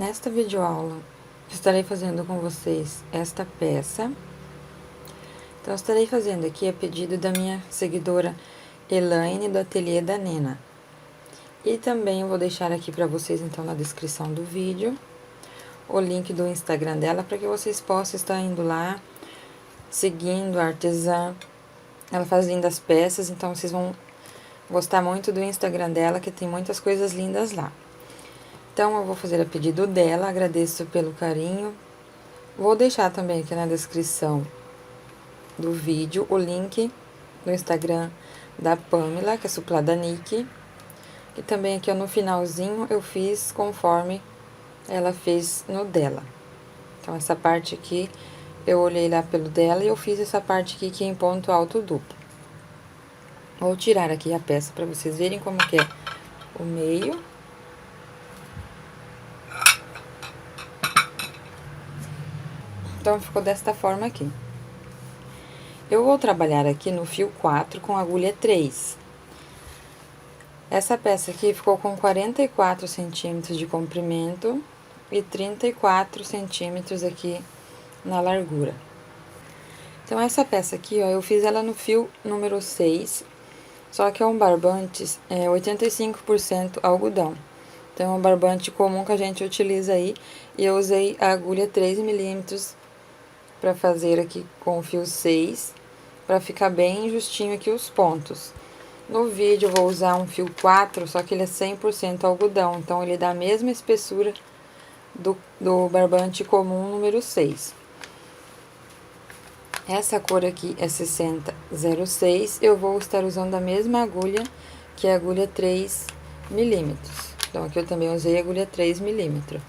Nesta videoaula, estarei fazendo com vocês esta peça. Então, estarei fazendo aqui a pedido da minha seguidora Elaine, do Ateliê da Nena. E também eu vou deixar aqui para vocês, então, na descrição do vídeo, o link do Instagram dela, para que vocês possam estar indo lá, seguindo a artesã. Ela faz lindas peças, então vocês vão gostar muito do Instagram dela, que tem muitas coisas lindas lá. Então, eu vou fazer a pedido dela, agradeço pelo carinho. Vou deixar também aqui na descrição do vídeo o link do Instagram da Pamela, que é Suplada Nick. E também aqui, ó, no finalzinho eu fiz conforme ela fez no dela. Então, essa parte aqui, eu olhei lá pelo dela e eu fiz essa parte aqui que é em ponto alto duplo. Vou tirar aqui a peça para vocês verem como que é o meio. Então, ficou desta forma aqui. Eu vou trabalhar aqui no fio 4 com agulha 3. Essa peça aqui ficou com 44 centímetros de comprimento e 34 centímetros aqui na largura. Então, essa peça aqui, ó, eu fiz ela no fio número 6, só que é um barbante 85% algodão. Então, é um barbante comum que a gente utiliza aí, e eu usei a agulha 3 milímetros para fazer aqui com o fio 6, para ficar bem justinho aqui os pontos. No vídeo eu vou usar um fio 4, só que ele é 100% algodão, então ele dá a mesma espessura do barbante comum número 6. Essa cor aqui é 6006, eu vou estar usando a mesma agulha, que é a agulha 3 milímetros. Então, aqui eu também usei a agulha 3 milímetros.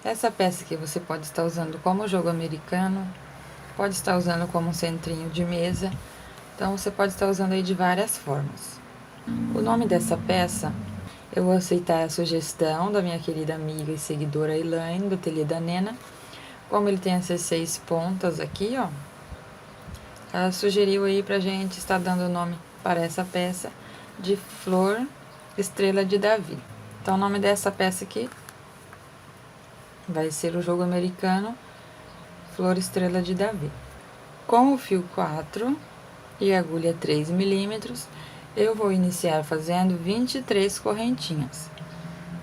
Essa peça aqui você pode estar usando como jogo americano, pode estar usando como um centrinho de mesa, então você pode estar usando aí de várias formas. O nome dessa peça, eu vou aceitar a sugestão da minha querida amiga e seguidora Elaine, do Ateliê da Nena. Como ele tem essas 6 pontas aqui, ó, ela sugeriu aí pra gente estar dando o nome para essa peça de Flor Estrela de Davi. Então, o nome dessa peça aqui vai ser o jogo americano Flor Estrela de Davi. Com o fio 4 e a agulha 3 milímetros, eu vou iniciar fazendo 23 correntinhas.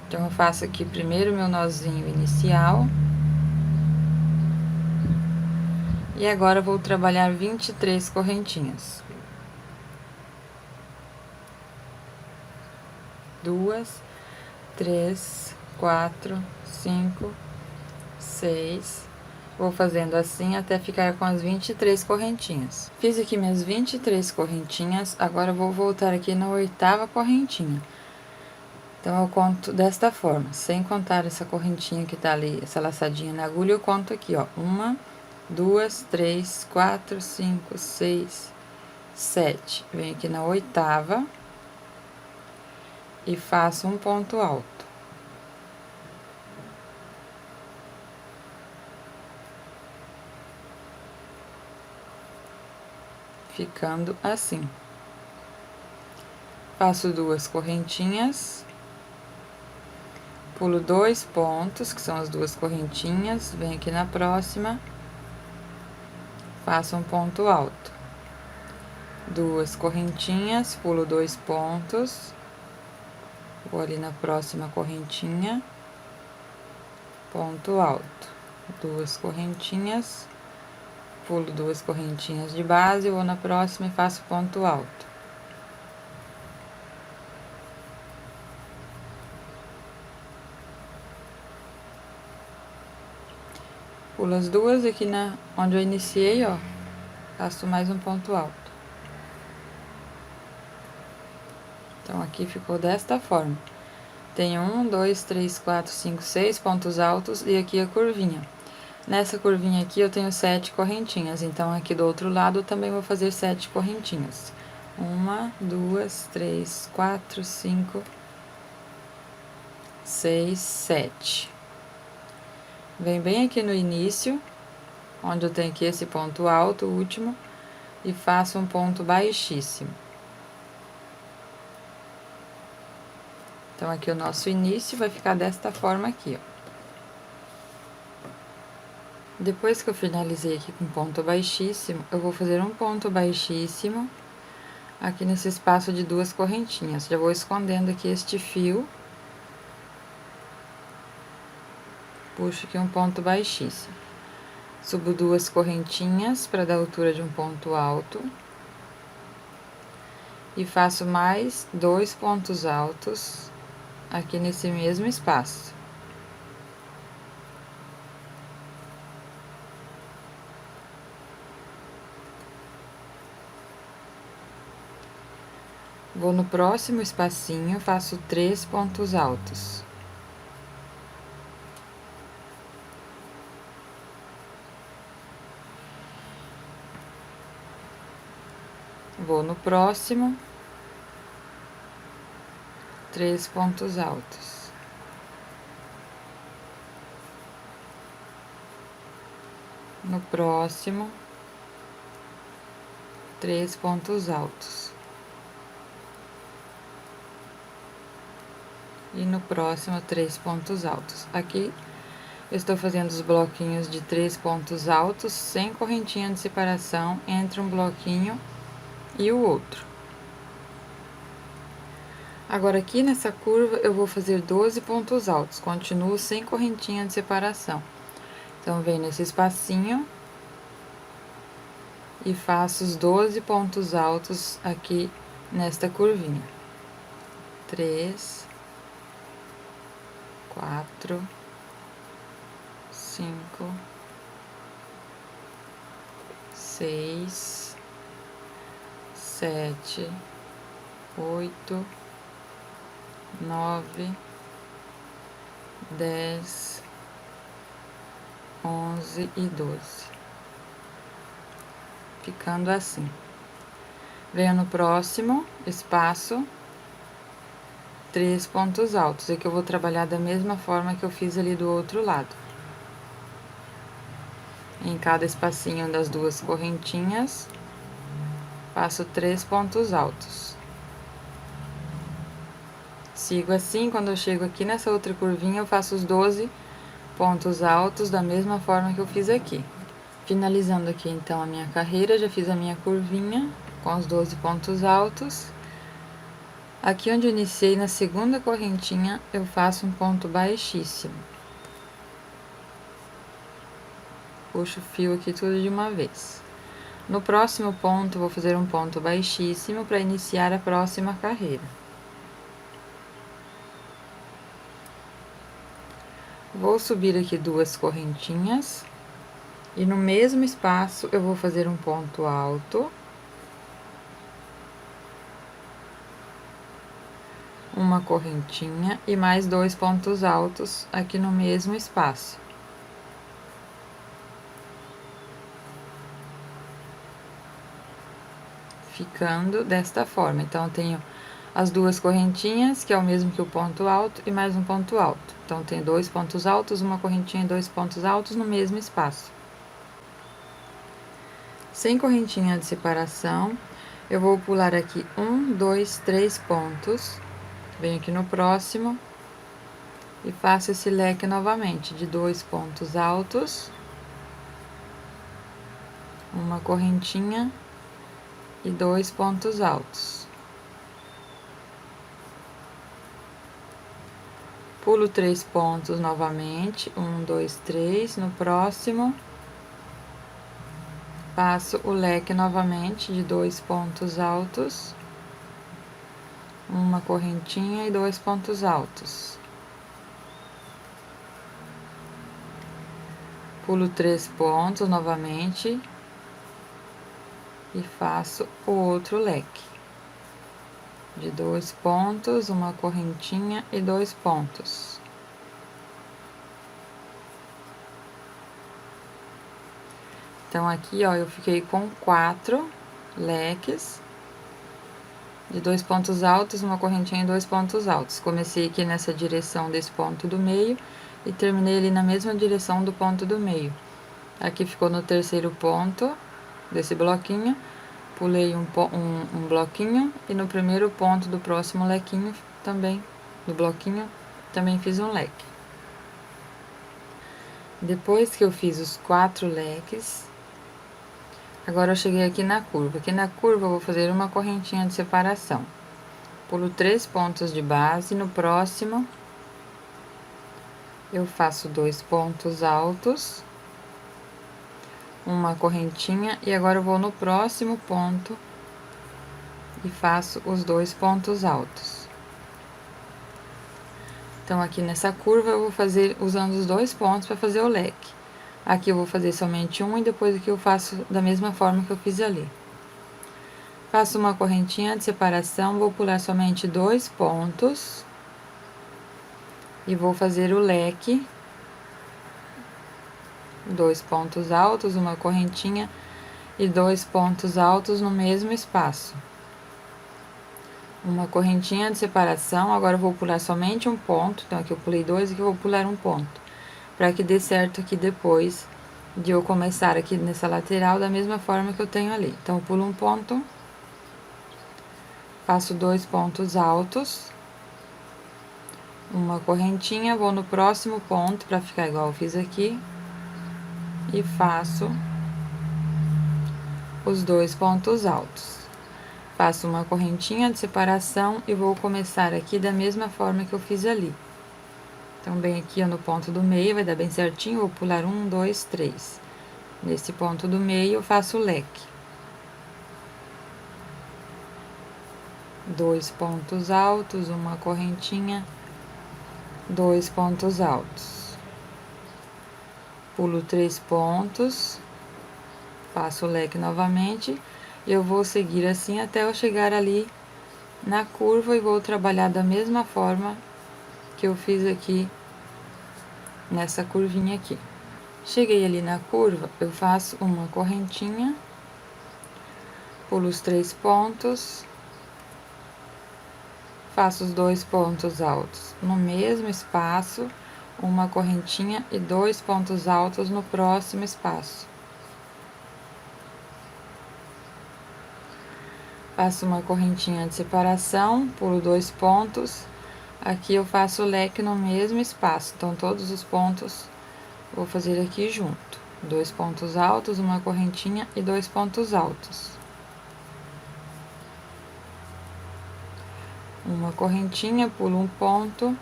Então, eu faço aqui primeiro meu nozinho inicial. E agora, eu vou trabalhar 23 correntinhas. 2, 3, 4, 5, 6. Vou fazendo assim até ficar com as 23 correntinhas. Fiz aqui minhas 23 correntinhas, agora eu vou voltar aqui na 8ª correntinha. Então, eu conto desta forma, sem contar essa correntinha que tá ali, essa laçadinha na agulha, eu conto aqui, ó, 1, 2, 3, 4, 5, 6, 7. Venho aqui na 8ª e faço um ponto alto. Ficando assim. Faço 2 correntinhas, pulo 2 pontos, que são as 2 correntinhas, venho aqui na próxima, faço um ponto alto. 2 correntinhas, pulo 2 pontos, vou ali na próxima correntinha, ponto alto. 2 correntinhas, pulo 2 correntinhas de base, vou na próxima e faço ponto alto. Pulo as 2 aqui onde eu iniciei, ó, faço mais um ponto alto. Então, aqui ficou desta forma. Tem 1, 2, 3, 4, 5, 6 pontos altos e aqui a curvinha. Nessa curvinha aqui eu tenho 7 correntinhas, então aqui do outro lado eu também vou fazer 7 correntinhas. 1, 2, 3, 4, 5, 6, 7. Vem bem aqui no início, onde eu tenho aqui esse ponto alto, o último, e faço um ponto baixíssimo. Então, aqui o nosso início vai ficar desta forma aqui, ó. Depois que eu finalizei aqui com ponto baixíssimo, eu vou fazer um ponto baixíssimo aqui nesse espaço de duas correntinhas. Já vou escondendo aqui este fio. Puxo aqui um ponto baixíssimo. Subo duas correntinhas para dar altura de um ponto alto. E faço mais 2 pontos altos aqui nesse mesmo espaço. Vou no próximo espacinho, faço 3 pontos altos. Vou no próximo, 3 pontos altos. No próximo, 3 pontos altos. E no próximo, 3 pontos altos. Aqui, eu estou fazendo os bloquinhos de 3 pontos altos, sem correntinha de separação entre um bloquinho e o outro. Agora, aqui nessa curva, eu vou fazer 12 pontos altos, continuo sem correntinha de separação. Então, venho nesse espacinho e faço os 12 pontos altos aqui nesta curvinha. 3, 4, 5, 6, 7, 8, 9, 10, 11 e 12. Ficando assim. Venho no próximo espaço, 3 pontos altos. Aqui eu vou trabalhar da mesma forma que eu fiz ali do outro lado. Em cada espacinho das duas correntinhas, faço 3 pontos altos. Sigo assim, quando eu chego aqui nessa outra curvinha, eu faço os 12 pontos altos da mesma forma que eu fiz aqui. Finalizando aqui, então, a minha carreira, já fiz a minha curvinha com os 12 pontos altos. Aqui onde eu iniciei, na segunda correntinha, eu faço um ponto baixíssimo. Puxo o fio aqui tudo de uma vez. No próximo ponto, vou fazer um ponto baixíssimo para iniciar a próxima carreira. Vou subir aqui duas correntinhas e no mesmo espaço eu vou fazer um ponto alto, uma correntinha e mais 2 pontos altos aqui no mesmo espaço. Ficando desta forma. Então, eu tenho as duas correntinhas, que é o mesmo que o ponto alto, e mais um ponto alto. Então, tenho 2 pontos altos, uma correntinha e 2 pontos altos no mesmo espaço. Sem correntinha de separação, eu vou pular aqui 1, 2, 3 pontos. Venho aqui no próximo e faço esse leque novamente de 2 pontos altos, uma correntinha e 2 pontos altos. Pulo 3 pontos novamente, 1, 2, 3. No próximo, faço o leque novamente de 2 pontos altos, uma correntinha e 2 pontos altos. Pulo 3 pontos novamente e faço o outro leque de 2 pontos, uma correntinha e 2 pontos. Então, aqui, ó, eu fiquei com 4 leques de 2 pontos altos, uma correntinha e 2 pontos altos. Comecei aqui nessa direção desse ponto do meio e terminei ali na mesma direção do ponto do meio. Aqui ficou no terceiro ponto desse bloquinho, pulei um bloquinho e no primeiro ponto do próximo lequinho também, do bloquinho, também fiz um leque. Depois que eu fiz os 4 leques, agora eu cheguei aqui na curva. Aqui na curva eu vou fazer uma correntinha de separação. Pulo 3 pontos de base, no próximo eu faço 2 pontos altos, uma correntinha, e agora eu vou no próximo ponto e faço os 2 pontos altos. Então, aqui nessa curva eu vou fazer usando os 2 pontos para fazer o leque. Aqui eu vou fazer somente um e depois aqui eu faço da mesma forma que eu fiz ali. Faço uma correntinha de separação, vou pular somente 2 pontos e vou fazer o leque. 2 pontos altos, uma correntinha e 2 pontos altos no mesmo espaço. Uma correntinha de separação, agora eu vou pular somente um ponto, então aqui eu pulei 2 e aqui eu vou pular um ponto, para que dê certo aqui depois de eu começar aqui nessa lateral da mesma forma que eu tenho ali. Então, eu pulo um ponto, faço 2 pontos altos, uma correntinha, vou no próximo ponto para ficar igual eu fiz aqui, e faço os 2 pontos altos. Faço uma correntinha de separação e vou começar aqui da mesma forma que eu fiz ali. Então, bem aqui ó, no ponto do meio, vai dar bem certinho, vou pular 1, 2, 3. Nesse ponto do meio, eu faço o leque. 2 pontos altos, uma correntinha, 2 pontos altos. Pulo 3 pontos, faço o leque novamente. Eu vou seguir assim até eu chegar ali na curva e vou trabalhar da mesma forma que eu fiz aqui nessa curvinha aqui. Cheguei ali na curva, eu faço uma correntinha, pulo os 3 pontos, faço os 2 pontos altos no mesmo espaço, uma correntinha e 2 pontos altos no próximo espaço. Faço uma correntinha de separação, pulo 2 pontos, aqui eu faço o leque no mesmo espaço, então todos os pontos vou fazer aqui junto. 2 pontos altos, uma correntinha e 2 pontos altos. Uma correntinha, pulo um ponto,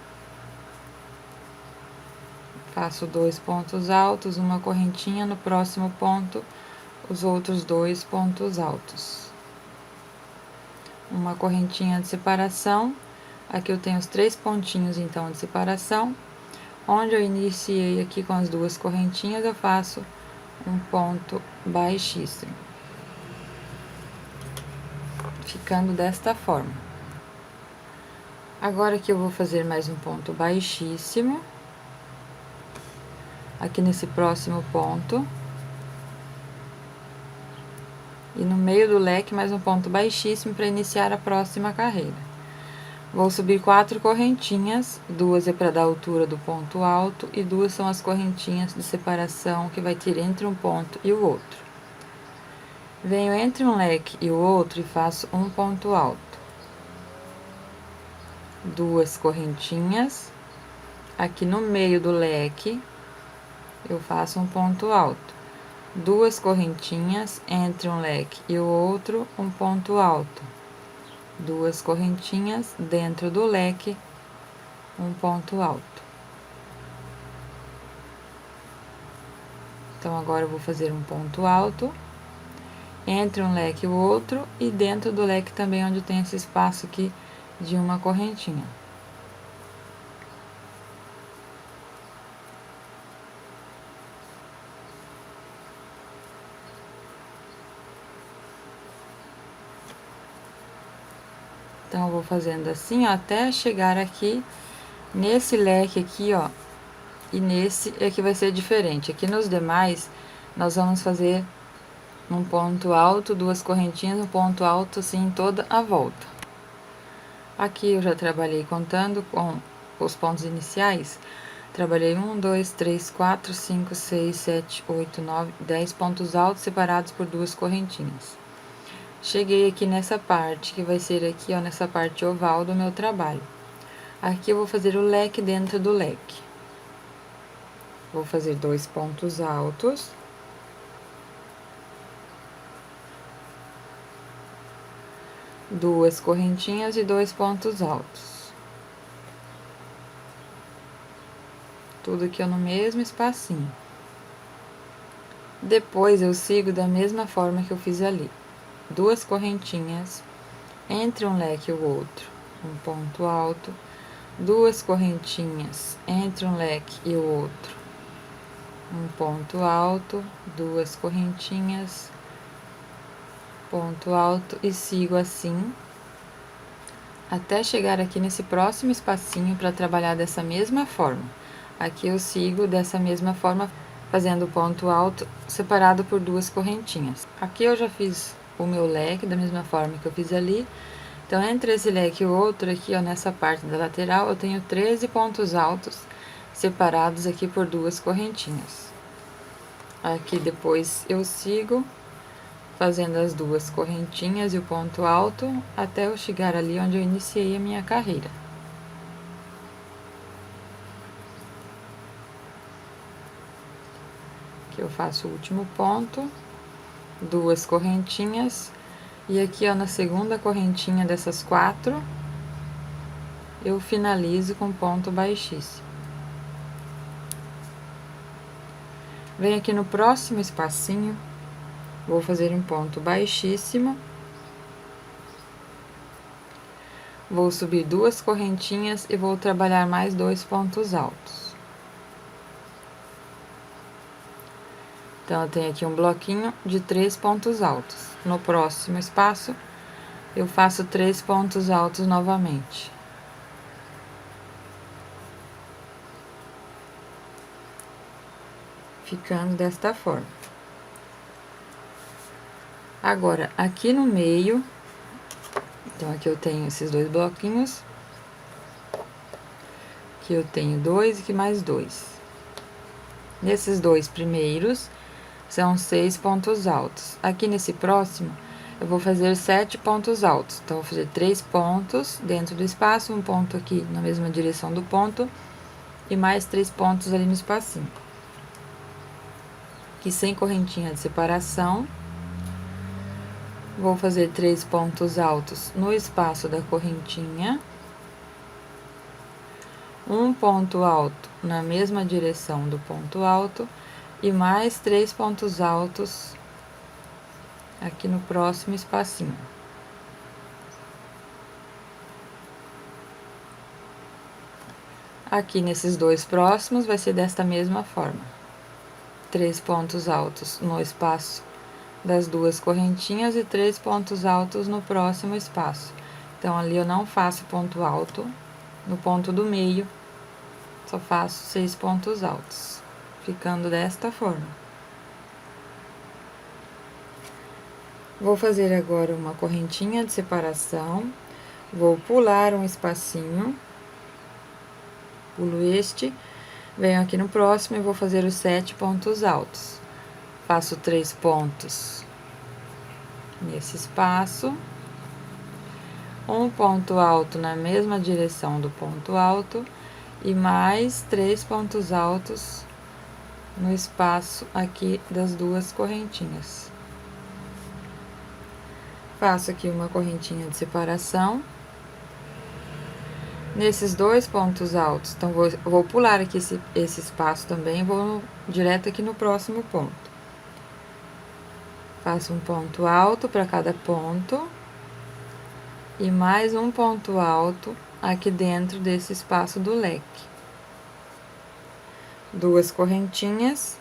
faço 2 pontos altos, uma correntinha, no próximo ponto, os outros 2 pontos altos. Uma correntinha de separação, aqui eu tenho os 3 pontinhos então de separação, onde eu iniciei aqui com as 2 correntinhas, eu faço um ponto baixíssimo, ficando desta forma. Agora aqui eu vou fazer mais um ponto baixíssimo, aqui nesse próximo ponto, e no meio do leque mais um ponto baixíssimo para iniciar a próxima carreira. Vou subir 4 correntinhas, 2 é para dar a altura do ponto alto e 2 são as correntinhas de separação que vai ter entre um ponto e o outro. Venho entre um leque e o outro e faço um ponto alto. 2 correntinhas, aqui no meio do leque eu faço um ponto alto. 2 correntinhas entre um leque e o outro, um ponto alto. 2 correntinhas dentro do leque, um ponto alto. Então, agora eu vou fazer um ponto alto entre um leque e o outro e dentro do leque também, onde tem esse espaço aqui de uma correntinha. Então, eu vou fazendo assim, ó, até chegar aqui nesse leque aqui, ó, e nesse é que vai ser diferente. Aqui nos demais, nós vamos fazer um ponto alto, 2 correntinhas, um ponto alto, assim, toda a volta. Aqui eu já trabalhei contando com os pontos iniciais. Trabalhei 1, 2, 3, 4, 5, 6, 7, 8, 9, 10 pontos altos separados por 2 correntinhas. Cheguei aqui nessa parte, que vai ser aqui, ó, nessa parte oval do meu trabalho. Aqui eu vou fazer o leque dentro do leque. Vou fazer 2 pontos altos. Duas correntinhas e 2 pontos altos. Tudo aqui no mesmo espacinho. Depois, eu sigo da mesma forma que eu fiz ali. 2 correntinhas, entre um leque e o outro, um ponto alto. 2 correntinhas, entre um leque e o outro, um ponto alto. 2 correntinhas, ponto alto, e sigo assim até chegar aqui nesse próximo espacinho para trabalhar dessa mesma forma. Aqui eu sigo dessa mesma forma, fazendo ponto alto separado por 2 correntinhas. Aqui eu já fiz o meu leque da mesma forma que eu fiz ali. Então, entre esse leque e o outro, aqui, ó, nessa parte da lateral, eu tenho 13 pontos altos separados aqui por 2 correntinhas. Aqui depois eu sigo fazendo as 2 correntinhas e o ponto alto até eu chegar ali onde eu iniciei a minha carreira. Aqui eu faço o último ponto, 2 correntinhas, e aqui, ó, na segunda correntinha dessas 4, eu finalizo com ponto baixíssimo. Venho aqui no próximo espacinho, vou fazer um ponto baixíssimo. Vou subir 2 correntinhas e vou trabalhar mais 2 pontos altos. Então, eu tenho aqui um bloquinho de 3 pontos altos. No próximo espaço, eu faço 3 pontos altos novamente. Ficando desta forma. Agora, aqui no meio, então aqui eu tenho esses 2 bloquinhos. Aqui eu tenho 2 e aqui mais 2. Nesses 2 primeiros, são 6 pontos altos. Aqui nesse próximo, eu vou fazer 7 pontos altos. Então, eu vou fazer 3 pontos dentro do espaço, um ponto aqui na mesma direção do ponto, e mais 3 pontos ali no espacinho. Aqui sem correntinha de separação. Vou fazer 3 pontos altos no espaço da correntinha. Um ponto alto na mesma direção do ponto alto. E mais 3 pontos altos aqui no próximo espacinho. Aqui nesses 2 próximos vai ser desta mesma forma. 3 pontos altos no espaço das 2 correntinhas e 3 pontos altos no próximo espaço. Então, ali eu não faço ponto alto. No ponto do meio, só faço 6 pontos altos. Ficando desta forma. Vou fazer agora uma correntinha de separação. Vou pular um espacinho. Pulo este. Venho aqui no próximo e vou fazer os 7 pontos altos. Faço 3 pontos nesse espaço. Um ponto alto na mesma direção do ponto alto. E mais 3 pontos altos no espaço aqui das 2 correntinhas. Faço aqui uma correntinha de separação. Nesses 2 pontos altos, então, vou pular aqui esse espaço também, vou direto aqui no próximo ponto. Faço um ponto alto para cada ponto. E mais um ponto alto aqui dentro desse espaço do leque. 2 correntinhas,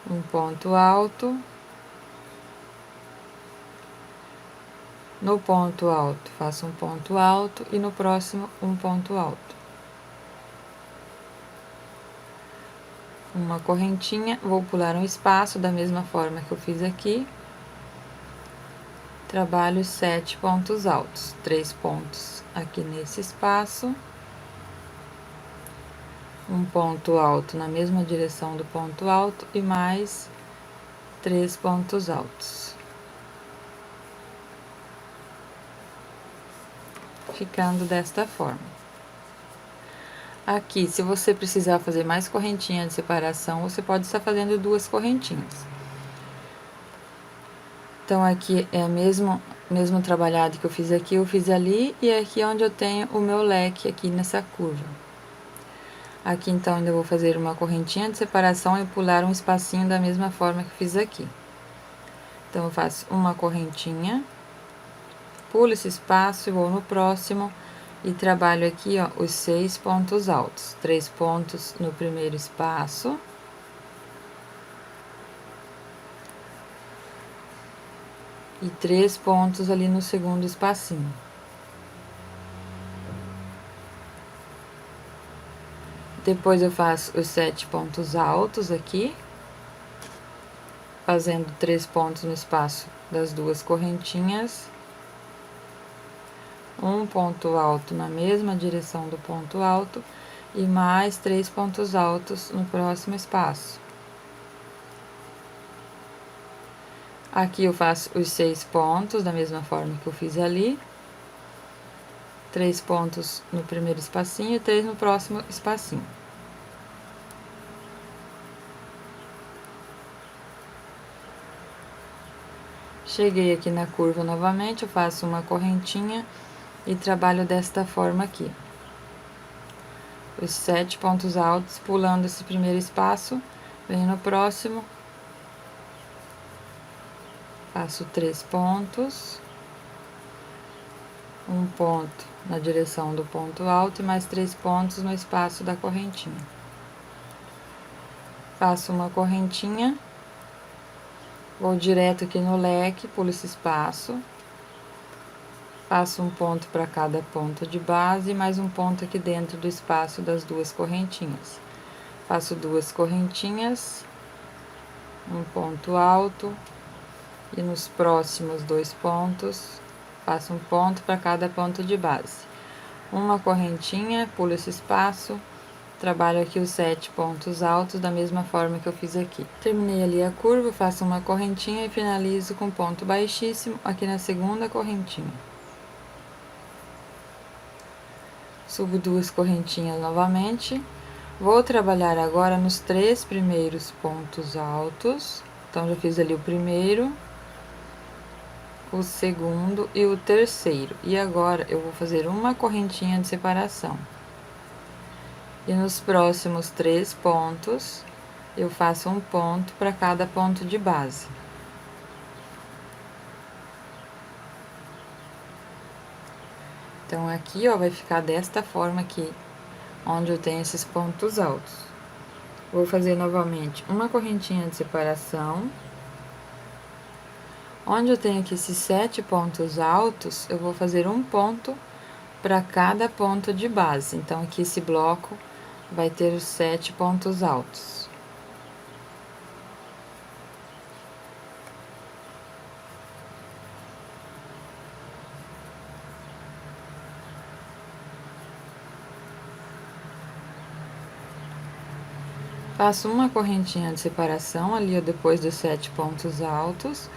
um ponto alto, no ponto alto faço um ponto alto e no próximo um ponto alto. Uma correntinha, vou pular um espaço da mesma forma que eu fiz aqui. Trabalho 7 pontos altos, 3 pontos aqui nesse espaço. Um ponto alto na mesma direção do ponto alto e mais 3 pontos altos. Ficando desta forma. Aqui, se você precisar fazer mais correntinha de separação, você pode estar fazendo 2 correntinhas. Então, aqui é mesmo trabalhado que eu fiz aqui, eu fiz ali, e aqui é onde eu tenho o meu leque aqui nessa curva. Aqui, então, ainda vou fazer uma correntinha de separação e pular um espacinho da mesma forma que fiz aqui. Então, eu faço uma correntinha, pulo esse espaço e vou no próximo e trabalho aqui, ó, os 6 pontos altos. 3 pontos no primeiro espaço. E 3 pontos ali no segundo espacinho. Depois eu faço os 7 pontos altos aqui, fazendo 3 pontos no espaço das 2 correntinhas. Um ponto alto na mesma direção do ponto alto e mais 3 pontos altos no próximo espaço. Aqui eu faço os 6 pontos da mesma forma que eu fiz ali. 3 pontos no primeiro espacinho e 3 no próximo espacinho. Cheguei aqui na curva novamente, eu faço uma correntinha e trabalho desta forma aqui. Os 7 pontos altos, pulando esse primeiro espaço, venho no próximo, faço 3 pontos, um ponto na direção do ponto alto e mais 3 pontos no espaço da correntinha. Faço uma correntinha, vou direto aqui no leque, pulo esse espaço, faço um ponto para cada ponto de base e mais um ponto aqui dentro do espaço das 2 correntinhas. Faço 2 correntinhas, um ponto alto e nos próximos 2 pontos faço um ponto para cada ponto de base. Uma correntinha, pulo esse espaço, trabalho aqui os 7 pontos altos da mesma forma que eu fiz aqui. Terminei ali a curva, faço uma correntinha e finalizo com ponto baixíssimo aqui na segunda correntinha. Subo 2 correntinhas novamente. Vou trabalhar agora nos 3 primeiros pontos altos. Então, já fiz ali o primeiro, o segundo e o terceiro. E agora, eu vou fazer uma correntinha de separação. E nos próximos 3 pontos, eu faço um ponto para cada ponto de base. Então, aqui, ó, vai ficar desta forma aqui, onde eu tenho esses pontos altos. Vou fazer novamente uma correntinha de separação. Onde eu tenho aqui esses 7 pontos altos, eu vou fazer um ponto para cada ponto de base. Então, aqui esse bloco vai ter os 7 pontos altos. Faço uma correntinha de separação ali, ó, depois dos 7 pontos altos.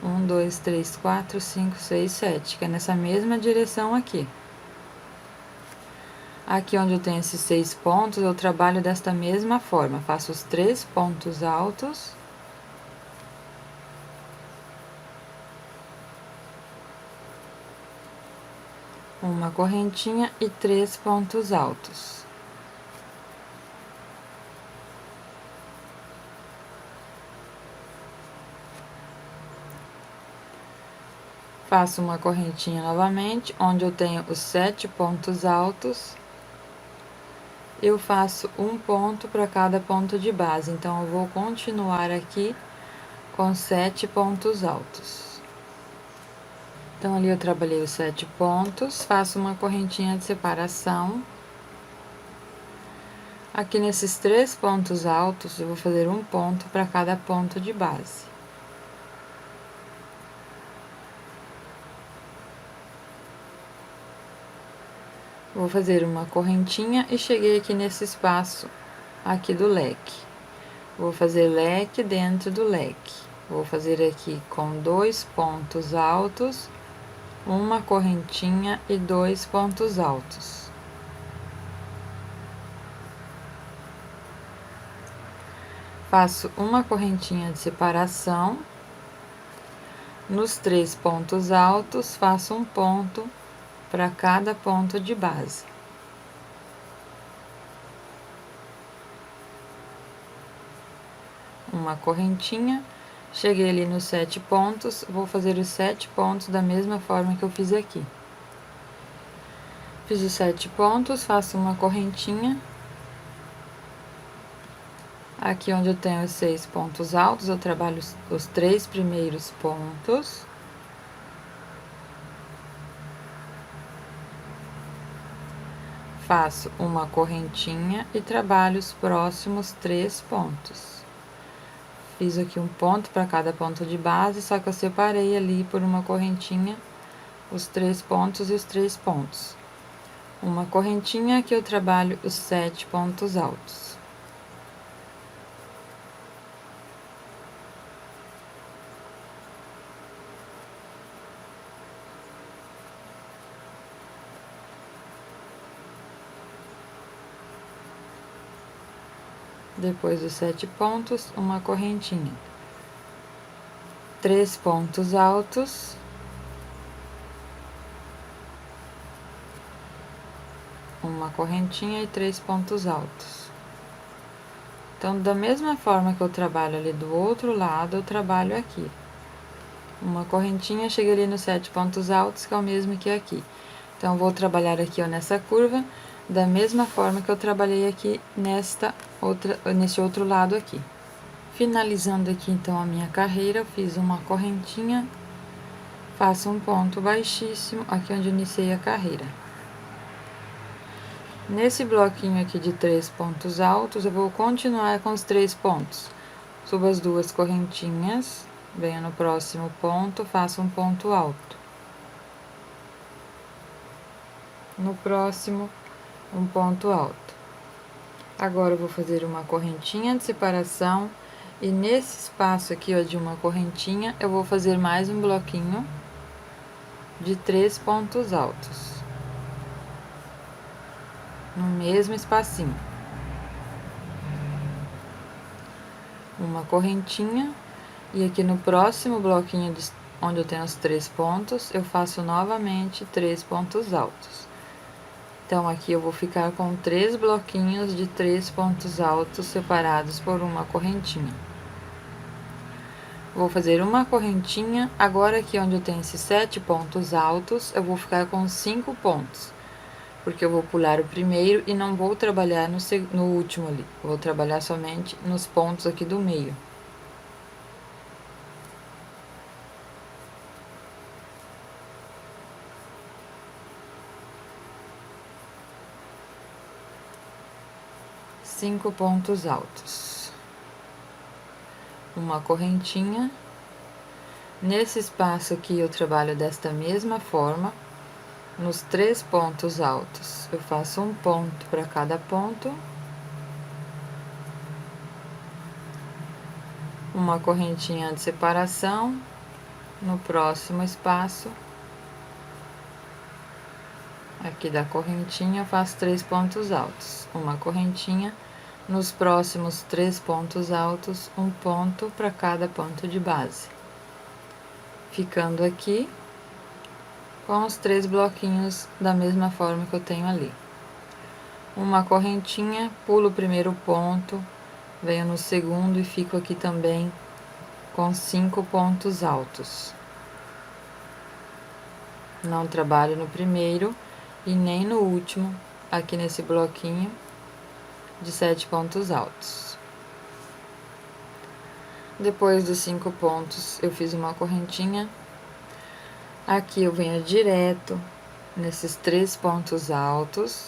1, 2, 3, 4, 5, 6, 7, que é nessa mesma direção aqui. Aqui onde eu tenho esses 6 pontos, eu trabalho desta mesma forma. Faço os 3 pontos altos. Uma correntinha e 3 pontos altos. Faço uma correntinha novamente, onde eu tenho os 7 pontos altos. Eu faço um ponto para cada ponto de base, então eu vou continuar aqui com 7 pontos altos. Então, ali eu trabalhei os 7 pontos, faço uma correntinha de separação. Aqui nesses 3 pontos altos, eu vou fazer um ponto para cada ponto de base. Vou fazer uma correntinha e cheguei aqui nesse espaço aqui do leque. Vou fazer leque dentro do leque. Vou fazer aqui com 2 pontos altos, uma correntinha e 2 pontos altos. faço uma correntinha de separação, nos 3 pontos altos, faço um ponto para cada ponto de base. Uma correntinha, cheguei ali nos 7 pontos, vou fazer os 7 pontos da mesma forma que eu fiz aqui. Fiz os 7 pontos, faço uma correntinha. Aqui onde eu tenho os 6 pontos altos, eu trabalho os 3 primeiros pontos. Faço uma correntinha e trabalho os próximos 3 pontos. Fiz aqui um ponto para cada ponto de base, só que eu separei ali por uma correntinha os 3 pontos e os 3 pontos. Uma correntinha que eu trabalho os 7 pontos altos. Depois dos 7 pontos, uma correntinha. 3 pontos altos. Uma correntinha e 3 pontos altos. Então, da mesma forma que eu trabalho ali do outro lado, eu trabalho aqui. Uma correntinha, cheguei ali nos 7 pontos altos, que é o mesmo que aqui. Então, vou trabalhar aqui, ó, nessa curva, da mesma forma que eu trabalhei aqui nesse outro lado aqui. Finalizando aqui, então, a minha carreira, eu fiz uma correntinha, faço um ponto baixíssimo, aqui onde iniciei a carreira. Nesse bloquinho aqui de 3 pontos altos, eu vou continuar com os 3 pontos. Subo as 2 correntinhas, venho no próximo ponto, faço um ponto alto. No próximo, um ponto alto. Agora, eu vou fazer uma correntinha de separação, e nesse espaço aqui, ó, de uma correntinha, eu vou fazer mais um bloquinho de 3 pontos altos. No mesmo espacinho. Uma correntinha, e aqui no próximo bloquinho onde eu tenho os 3 pontos, eu faço novamente 3 pontos altos. Então, aqui eu vou ficar com 3 bloquinhos de 3 pontos altos separados por uma correntinha. Vou fazer uma correntinha, agora aqui onde eu tenho esses 7 pontos altos, eu vou ficar com 5 pontos. Porque eu vou pular o primeiro e não vou trabalhar no último ali. Vou trabalhar somente nos pontos aqui do meio. Cinco pontos altos. Uma correntinha. Nesse espaço aqui eu trabalho desta mesma forma. Nos 3 pontos altos, eu faço um ponto para cada ponto. Uma correntinha de separação. No próximo espaço, aqui da correntinha, eu faço 3 pontos altos. Uma correntinha. Nos próximos 3 pontos altos, um ponto para cada ponto de base. Ficando aqui com os 3 bloquinhos da mesma forma que eu tenho ali. Uma correntinha, pulo o primeiro ponto, venho no segundo e fico aqui também com 5 pontos altos. Não trabalho no primeiro e nem no último, aqui nesse bloquinho de 7 pontos altos. Depois dos 5 pontos, eu fiz uma correntinha. Aqui eu venho direto nesses 3 pontos altos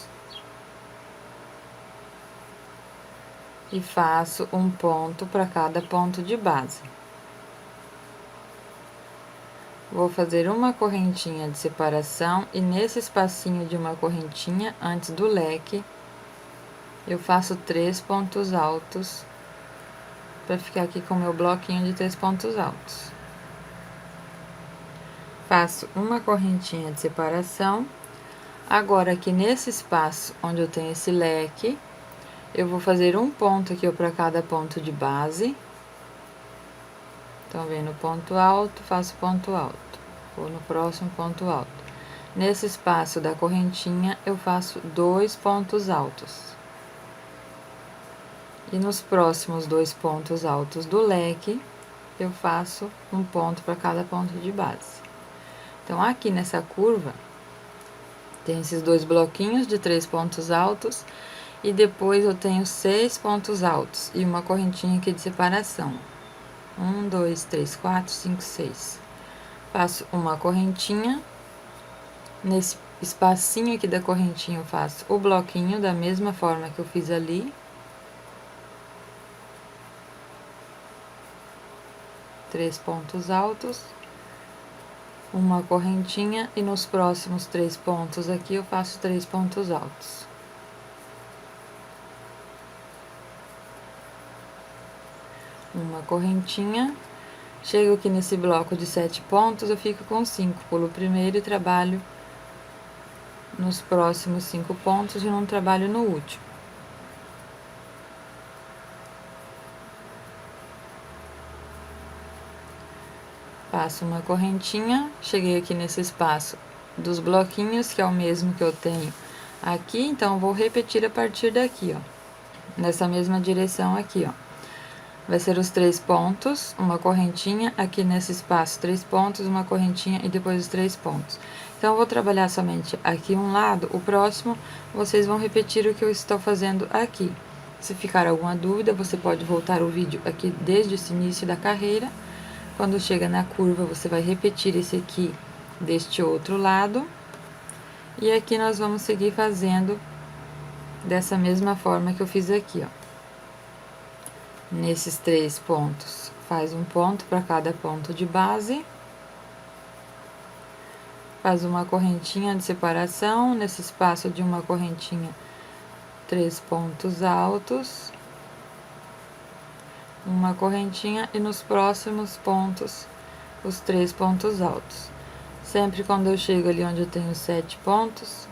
e faço um ponto para cada ponto de base. Vou fazer uma correntinha de separação e nesse espacinho de uma correntinha, antes do leque, eu faço 3 pontos altos para ficar aqui com o meu bloquinho de 3 pontos altos. Faço uma correntinha de separação. Agora, aqui nesse espaço onde eu tenho esse leque, eu vou fazer um ponto aqui para cada ponto de base. Então, venho no ponto alto, faço ponto alto, vou no próximo ponto alto. Nesse espaço da correntinha, eu faço 2 pontos altos. E nos próximos 2 pontos altos do leque, eu faço um ponto para cada ponto de base. Então, aqui nessa curva, tem esses 2 bloquinhos de 3 pontos altos, e depois eu tenho 6 pontos altos e uma correntinha aqui de separação. 1, 2, 3, 4, 5, 6. Faço uma correntinha. Nesse espacinho aqui da correntinha eu faço o bloquinho da mesma forma que eu fiz ali. 3 pontos altos. Uma correntinha e nos próximos 3 pontos aqui eu faço 3 pontos altos. Uma correntinha, chego aqui nesse bloco de 7 pontos, eu fico com 5, pulo o primeiro e trabalho nos próximos 5 pontos e não trabalho no último. Passo uma correntinha, cheguei aqui nesse espaço dos bloquinhos, que é o mesmo que eu tenho aqui, então vou repetir a partir daqui, ó, nessa mesma direção aqui, ó. Vai ser os 3 pontos, uma correntinha, aqui nesse espaço 3 pontos, uma correntinha e depois os 3 pontos. Então, eu vou trabalhar somente aqui um lado, o próximo vocês vão repetir o que eu estou fazendo aqui. Se ficar alguma dúvida, você pode voltar o vídeo aqui desde esse início da carreira. Quando chega na curva, você vai repetir esse aqui deste outro lado. E aqui nós vamos seguir fazendo dessa mesma forma que eu fiz aqui, ó. Nesses 3 pontos, faz um ponto para cada ponto de base. Faz uma correntinha de separação, nesse espaço de uma correntinha, 3 pontos altos. Uma correntinha e nos próximos pontos, os 3 pontos altos. Sempre quando eu chego ali onde eu tenho 7 pontos,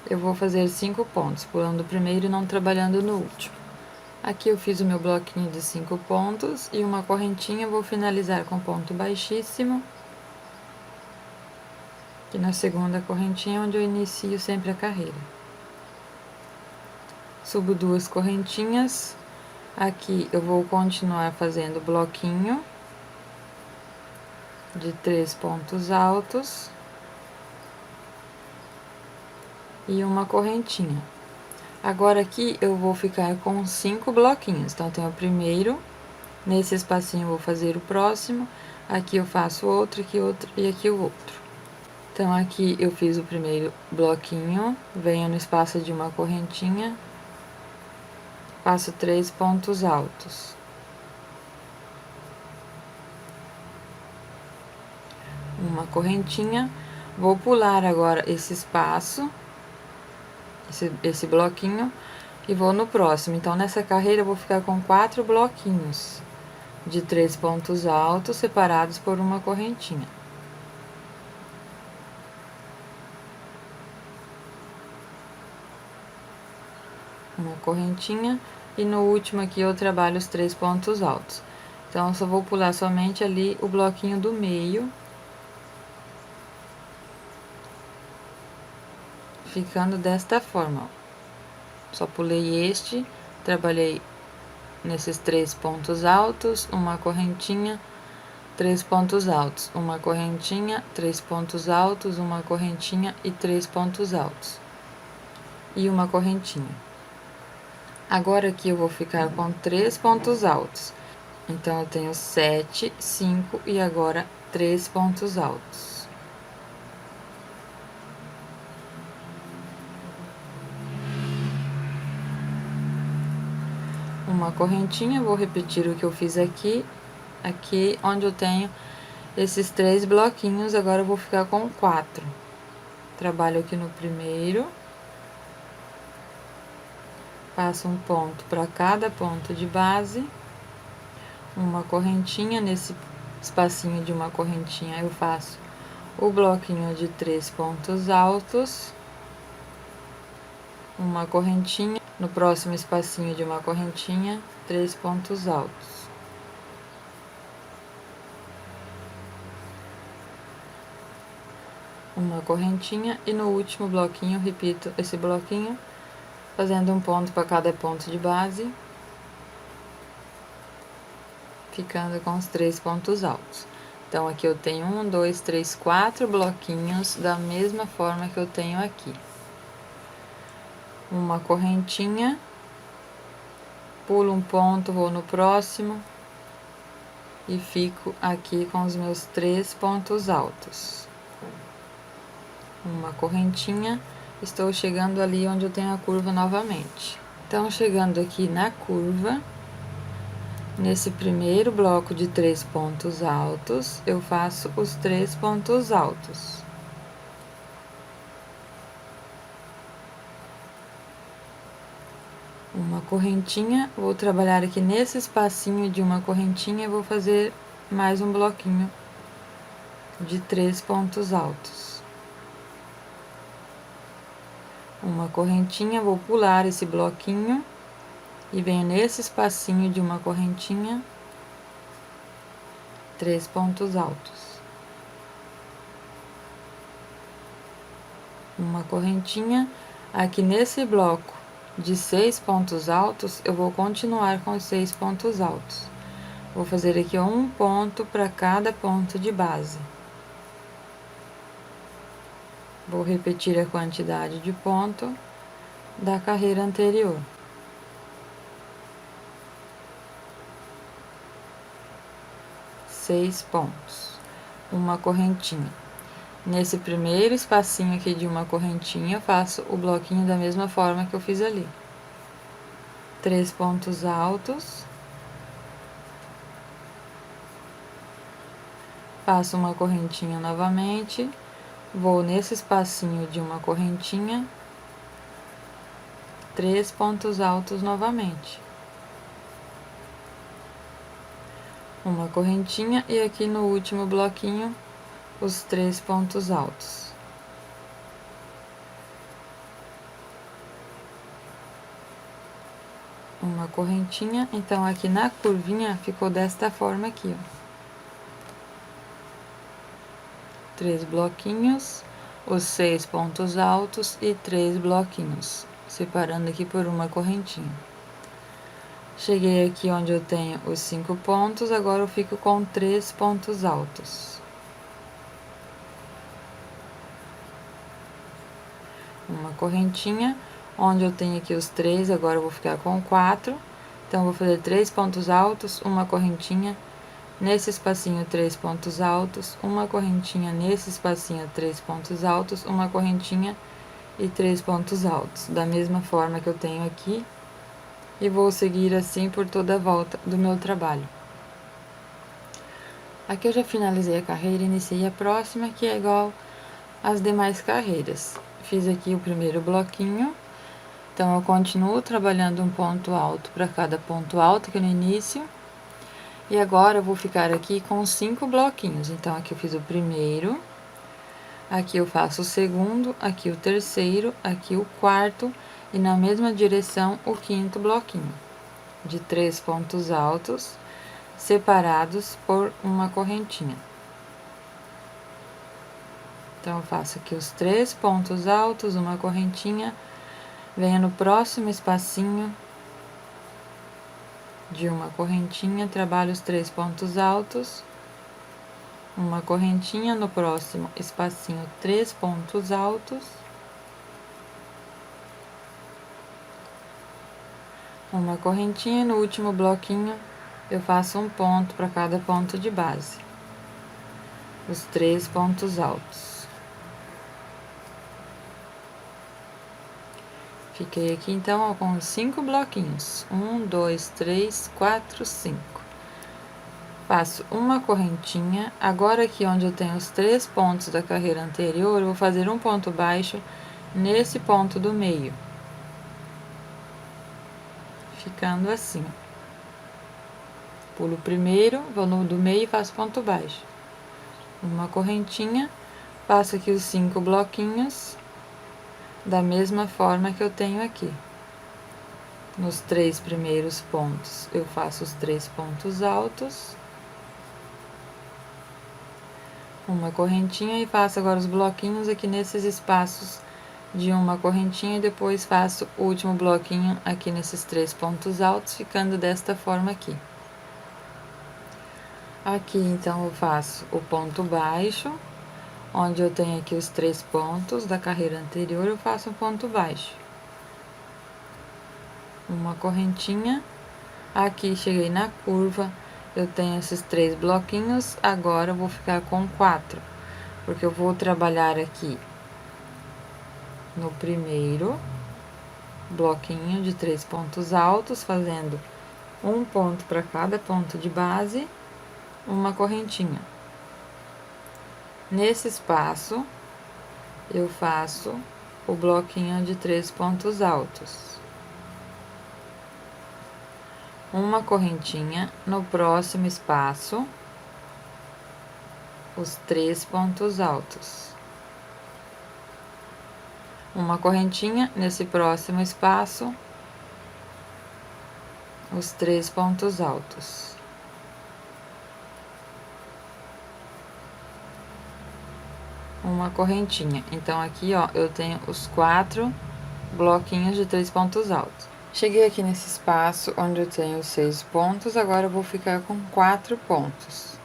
eu vou fazer 5 pontos, pulando o primeiro e não trabalhando no último. Aqui eu fiz o meu bloquinho de 5 pontos e uma correntinha, vou finalizar com ponto baixíssimo. E na segunda correntinha, onde eu inicio sempre a carreira. Subo 2 correntinhas. Aqui eu vou continuar fazendo bloquinho de 3 pontos altos. E uma correntinha. Agora aqui eu vou ficar com 5 bloquinhos. Então, tem o primeiro, nesse espacinho eu vou fazer o próximo, aqui eu faço outro, aqui outro e aqui o outro. Então, aqui eu fiz o primeiro bloquinho, venho no espaço de uma correntinha, faço 3 pontos altos. Uma correntinha, vou pular agora esse espaço, esse bloquinho, e vou no próximo. Então, nessa carreira eu vou ficar com 4 bloquinhos de 3 pontos altos separados por uma correntinha. Uma correntinha e no último aqui eu trabalho os 3 pontos altos. Então, eu só vou pular somente ali o bloquinho do meio, ficando desta forma, ó. Só pulei este, trabalhei nesses 3 pontos altos, uma correntinha, 3 pontos altos, uma correntinha, 3 pontos altos, uma correntinha e 3 pontos altos. E uma correntinha. Agora aqui eu vou ficar com 3 pontos altos. Então, eu tenho 7, 5 e agora 3 pontos altos. Uma correntinha, vou repetir o que eu fiz aqui, onde eu tenho esses 3 bloquinhos, agora eu vou ficar com 4. Trabalho aqui no primeiro, passo um ponto para cada ponto de base, uma correntinha, nesse espacinho de uma correntinha eu faço o bloquinho de 3 pontos altos, uma correntinha No próximo espacinho de uma correntinha, 3 pontos altos. Uma correntinha e no último bloquinho, repito esse bloquinho, fazendo um ponto para cada ponto de base, ficando com os 3 pontos altos. Então, aqui eu tenho 1, 2, 3, 4 bloquinhos da mesma forma que eu tenho aqui. Uma correntinha, pulo um ponto, vou no próximo e fico aqui com os meus 3 pontos altos. Uma correntinha, estou chegando ali onde eu tenho a curva novamente. Então, chegando aqui na curva, nesse primeiro bloco de 3 pontos altos, eu faço os 3 pontos altos. Uma correntinha, vou trabalhar aqui nesse espacinho de uma correntinha, vou fazer mais um bloquinho de 3 pontos altos. Uma correntinha, vou pular esse bloquinho e venho nesse espacinho de uma correntinha, 3 pontos altos. Uma correntinha, aqui nesse bloco de 6 pontos altos, eu vou continuar com os 6 pontos altos. Vou fazer aqui um ponto para cada ponto de base. Vou repetir a quantidade de ponto da carreira anterior. Seis pontos. Uma correntinha. Nesse primeiro espacinho aqui de uma correntinha, eu faço o bloquinho da mesma forma que eu fiz ali. 3 pontos altos. Faço uma correntinha novamente. Vou nesse espacinho de uma correntinha. 3 pontos altos novamente. Uma correntinha e aqui no último bloquinho, os 3 pontos altos. Uma correntinha, então aqui na curvinha ficou desta forma aqui, ó. 3 bloquinhos, os 6 pontos altos e 3 bloquinhos, separando aqui por uma correntinha. Cheguei aqui onde eu tenho os 5 pontos, agora eu fico com 3 pontos altos. Uma correntinha, onde eu tenho aqui os 3, agora eu vou ficar com 4. Então, eu vou fazer 3 pontos altos, uma correntinha, nesse espacinho 3 pontos altos, uma correntinha nesse espacinho 3 pontos altos, uma correntinha e 3 pontos altos, da mesma forma que eu tenho aqui, e vou seguir assim por toda a volta do meu trabalho. Aqui eu já finalizei a carreira, iniciei a próxima, que é igual às demais carreiras. Fiz aqui o primeiro bloquinho, então eu continuo trabalhando um ponto alto para cada ponto alto aqui no início. E agora eu vou ficar aqui com 5 bloquinhos. Então, aqui eu fiz o primeiro, aqui eu faço o segundo, aqui o terceiro, aqui o quarto e na mesma direção o quinto bloquinho, de 3 pontos altos, separados por uma correntinha. Então, eu faço aqui os 3 pontos altos, uma correntinha, venho no próximo espacinho de uma correntinha, trabalho os 3 pontos altos, uma correntinha, no próximo espacinho 3 pontos altos, uma correntinha, no último bloquinho eu faço um ponto para cada ponto de base, os 3 pontos altos. Fiquei aqui então ó, com 5 bloquinhos, 1, 2, 3, 4, 5. Faço uma correntinha, agora aqui onde eu tenho os 3 pontos da carreira anterior, eu vou fazer um ponto baixo nesse ponto do meio, ficando assim. Pulo o primeiro, vou no do meio e faço ponto baixo. Uma correntinha, faço aqui os 5 bloquinhos, da mesma forma que eu tenho aqui. Nos 3 primeiros pontos, eu faço os 3 pontos altos, uma correntinha e faço agora os bloquinhos aqui nesses espaços de uma correntinha e depois faço o último bloquinho aqui nesses 3 pontos altos, ficando desta forma aqui. Aqui, então, eu faço o ponto baixo, onde eu tenho aqui os 3 pontos da carreira anterior, eu faço um ponto baixo. Uma correntinha, aqui cheguei na curva, eu tenho esses 3 bloquinhos, agora eu vou ficar com 4, porque eu vou trabalhar aqui no primeiro bloquinho de 3 pontos altos, fazendo um ponto para cada ponto de base, uma correntinha. Nesse espaço, eu faço o bloquinho de 3 pontos altos. Uma correntinha no próximo espaço, os 3 pontos altos. Uma correntinha nesse próximo espaço, os 3 pontos altos. Uma correntinha. Então, aqui, ó, eu tenho os 4 bloquinhos de 3 pontos altos. Cheguei aqui nesse espaço onde eu tenho 6 pontos, agora eu vou ficar com 4 pontos.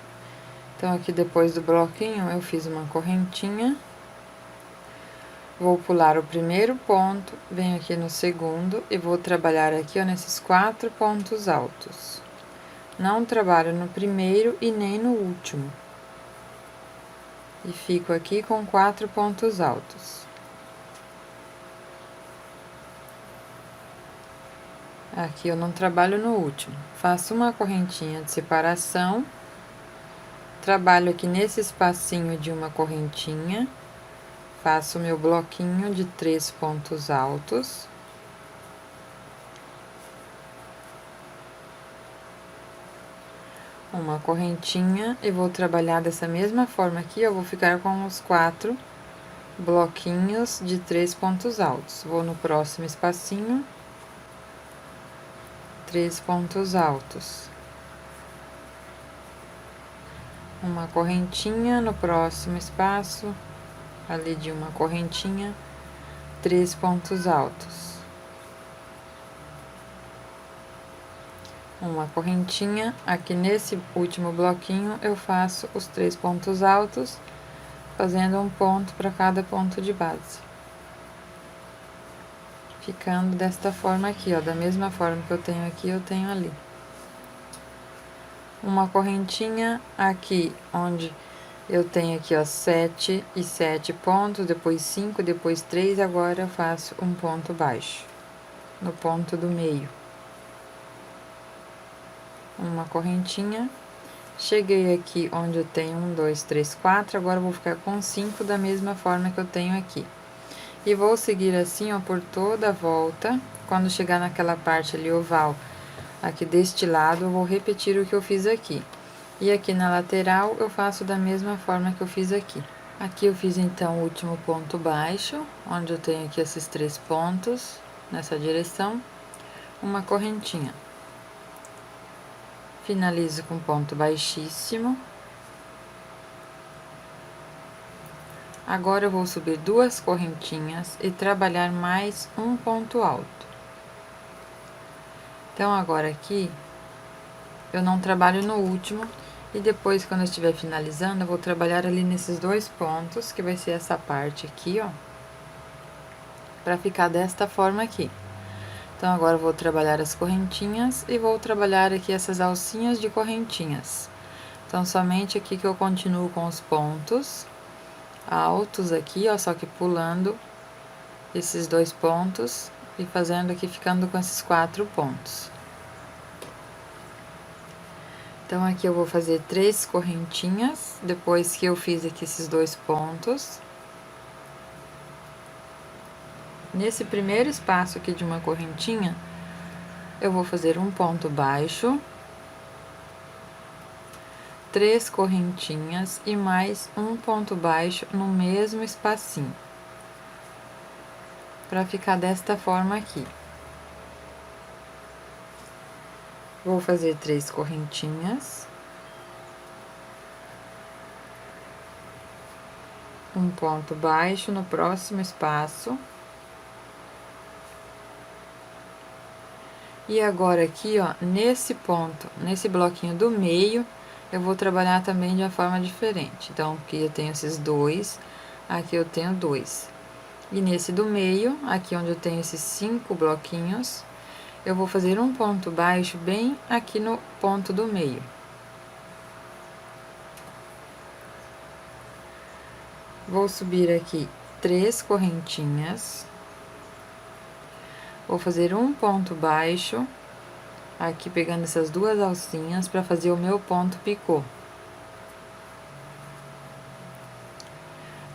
Então, aqui depois do bloquinho, eu fiz uma correntinha. Vou pular o primeiro ponto, venho aqui no segundo e vou trabalhar aqui, ó, nesses 4 pontos altos. Não trabalho no primeiro e nem no último. E fico aqui com 4 pontos altos. Aqui eu não trabalho no último. Faço uma correntinha de separação. Trabalho aqui nesse espacinho de uma correntinha. Faço meu bloquinho de 3 pontos altos. Uma correntinha e vou trabalhar dessa mesma forma aqui, eu vou ficar com os 4 bloquinhos de 3 pontos altos. Vou no próximo espacinho, 3 pontos altos. Uma correntinha no próximo espaço, ali de uma correntinha, 3 pontos altos. Uma correntinha, aqui nesse último bloquinho eu faço os 3 pontos altos, fazendo um ponto para cada ponto de base. Ficando desta forma aqui, ó, da mesma forma que eu tenho aqui, eu tenho ali. Uma correntinha aqui, onde eu tenho aqui, ó, 7 e 7 pontos, depois 5, depois 3, agora eu faço um ponto baixo, no ponto do meio. Uma correntinha, cheguei aqui onde eu tenho 1, 2, 3, 4, agora eu vou ficar com 5 da mesma forma que eu tenho aqui. E vou seguir assim, ó, por toda a volta. Quando chegar naquela parte ali oval, aqui deste lado, eu vou repetir o que eu fiz aqui. E aqui na lateral, eu faço da mesma forma que eu fiz aqui. Aqui eu fiz então o último ponto baixo, onde eu tenho aqui esses 3 pontos, nessa direção, uma correntinha. Finalizo com ponto baixíssimo. Agora eu vou subir 2 correntinhas e trabalhar mais um ponto alto. Então, agora aqui, eu não trabalho no último, e depois, quando eu estiver finalizando, eu vou trabalhar ali nesses 2 pontos, que vai ser essa parte aqui, ó, pra ficar desta forma aqui. Então, agora eu vou trabalhar as correntinhas e vou trabalhar aqui essas alcinhas de correntinhas. Então, somente aqui que eu continuo com os pontos altos aqui, ó, só que pulando esses 2 pontos e fazendo aqui, ficando com esses 4 pontos. Então, aqui eu vou fazer 3 correntinhas, depois que eu fiz aqui esses 2 pontos. Nesse primeiro espaço aqui de uma correntinha, eu vou fazer um ponto baixo, 3 correntinhas e mais um ponto baixo no mesmo espacinho, para ficar desta forma aqui. Vou fazer 3 correntinhas, um ponto baixo no próximo espaço. E agora aqui, ó, nesse ponto, nesse bloquinho do meio, eu vou trabalhar também de uma forma diferente. Então, aqui eu tenho esses dois, aqui eu tenho dois. E nesse do meio, aqui onde eu tenho esses 5 bloquinhos, eu vou fazer um ponto baixo bem aqui no ponto do meio. Vou subir aqui 3 correntinhas. Vou fazer um ponto baixo, aqui pegando essas duas alcinhas para fazer o meu ponto picô.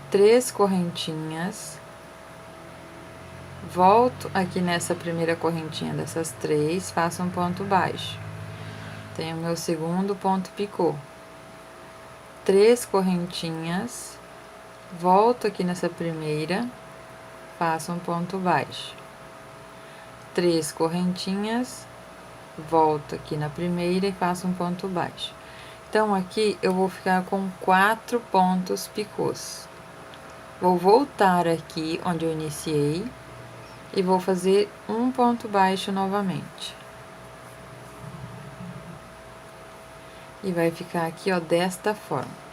3 correntinhas. Volto aqui nessa primeira correntinha dessas 3, faço um ponto baixo. Tenho meu segundo ponto picô. 3 correntinhas. Volto aqui nessa primeira, faço um ponto baixo. 3 correntinhas, volto aqui na primeira e faço um ponto baixo. Então, aqui eu vou ficar com 4 pontos picôs. Vou voltar aqui onde eu iniciei e vou fazer um ponto baixo novamente. E vai ficar aqui, ó, desta forma.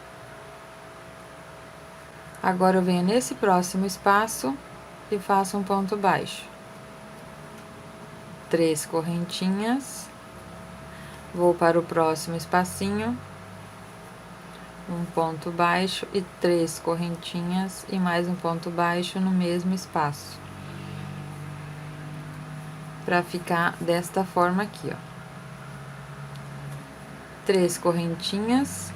Agora, eu venho nesse próximo espaço e faço um ponto baixo. 3 correntinhas. Vou para o próximo espacinho. Um ponto baixo e 3 correntinhas e mais um ponto baixo no mesmo espaço. Para ficar desta forma aqui, ó. 3 correntinhas.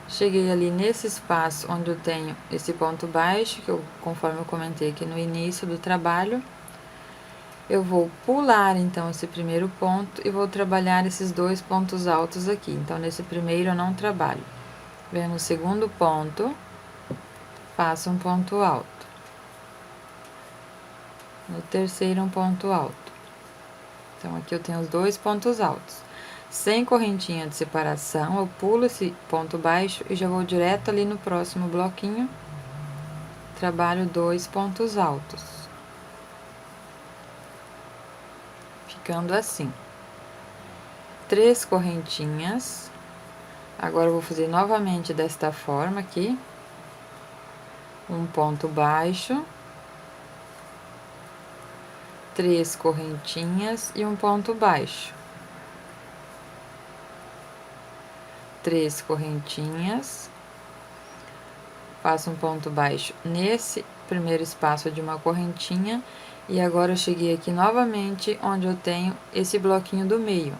Cheguei ali nesse espaço onde eu tenho esse ponto baixo, que eu, conforme eu comentei aqui no início do trabalho, eu vou pular então esse primeiro ponto e vou trabalhar esses 2 pontos altos aqui. Então, nesse primeiro eu não trabalho. Venho no segundo ponto, faço um ponto alto. No terceiro, um ponto alto. Então, aqui eu tenho os 2 pontos altos. Sem correntinha de separação, eu pulo esse ponto baixo e já vou direto ali no próximo bloquinho. Trabalho 2 pontos altos. Ficando assim. 3 correntinhas. Agora, eu vou fazer novamente desta forma aqui. Um ponto baixo. 3 correntinhas e um ponto baixo. 3 correntinhas, faço um ponto baixo nesse primeiro espaço de uma correntinha, e agora eu cheguei aqui novamente onde eu tenho esse bloquinho do meio.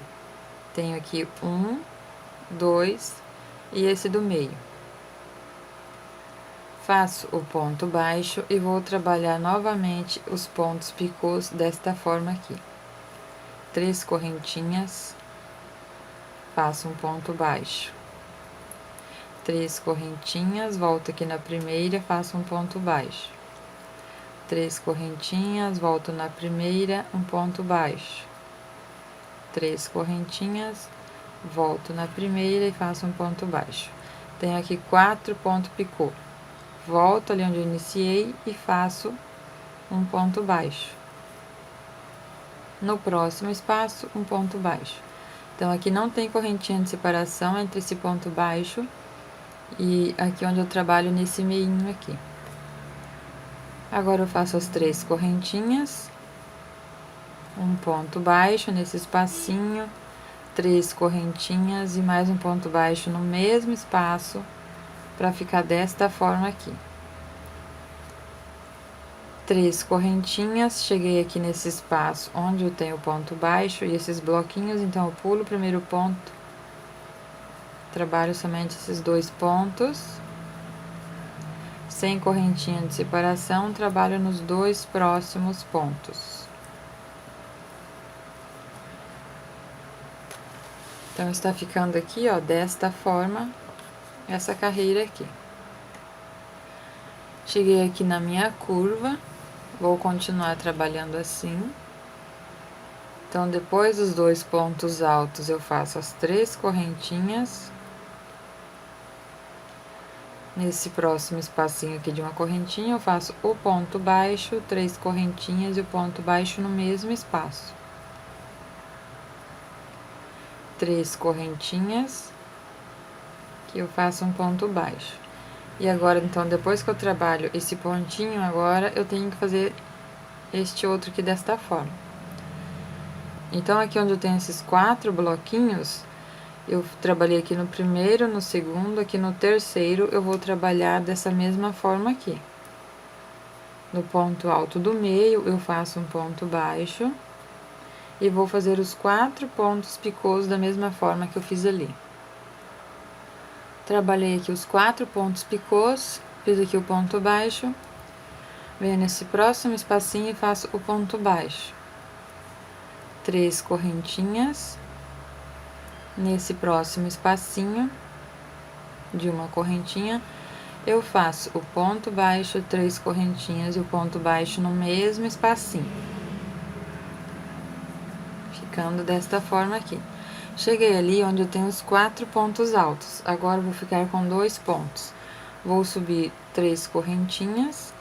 Tenho aqui 1, 2 e esse do meio. Faço o ponto baixo e vou trabalhar novamente os pontos picôs desta forma aqui. 3 correntinhas, faço um ponto baixo. 3 correntinhas, volto aqui na primeira, faço um ponto baixo. 3 correntinhas, volto na primeira, um ponto baixo. 3 correntinhas, volto na primeira e faço um ponto baixo. Tenho aqui 4 pontos picô. Volto ali onde eu iniciei e faço um ponto baixo. No próximo espaço, um ponto baixo. Então, aqui não tem correntinha de separação entre esse ponto baixo e aqui onde eu trabalho nesse meinho aqui. Agora, eu faço as 3 correntinhas, um ponto baixo nesse espacinho, 3 correntinhas e mais um ponto baixo no mesmo espaço, para ficar desta forma aqui. 3 correntinhas, cheguei aqui nesse espaço onde eu tenho o ponto baixo e esses bloquinhos, então eu pulo o primeiro ponto, trabalho somente esses 2 pontos, sem correntinha de separação, trabalho nos 2 próximos pontos. Então, está ficando aqui, ó, desta forma, essa carreira aqui. Cheguei aqui na minha curva. Vou continuar trabalhando assim. Então, depois dos 2 pontos altos, eu faço as 3 correntinhas. Nesse próximo espacinho aqui de uma correntinha, eu faço o ponto baixo, 3 correntinhas e o ponto baixo no mesmo espaço. 3 correntinhas, que eu faço um ponto baixo. E agora, então, depois que eu trabalho esse pontinho, agora eu tenho que fazer este outro aqui desta forma. Então, aqui onde eu tenho esses 4 bloquinhos, eu trabalhei aqui no primeiro, no segundo, aqui no terceiro, eu vou trabalhar dessa mesma forma aqui. No ponto alto do meio, eu faço um ponto baixo e vou fazer os 4 pontos picôs da mesma forma que eu fiz ali. Trabalhei aqui os 4 pontos picôs, fiz aqui o ponto baixo, venho nesse próximo espacinho e faço o ponto baixo. 3 correntinhas. Nesse próximo espacinho de uma correntinha, eu faço o ponto baixo, 3 correntinhas e o ponto baixo no mesmo espacinho. Ficando desta forma aqui. Cheguei ali onde eu tenho os 4 pontos altos. Agora, eu vou ficar com 2 pontos. Vou subir 3 correntinhas.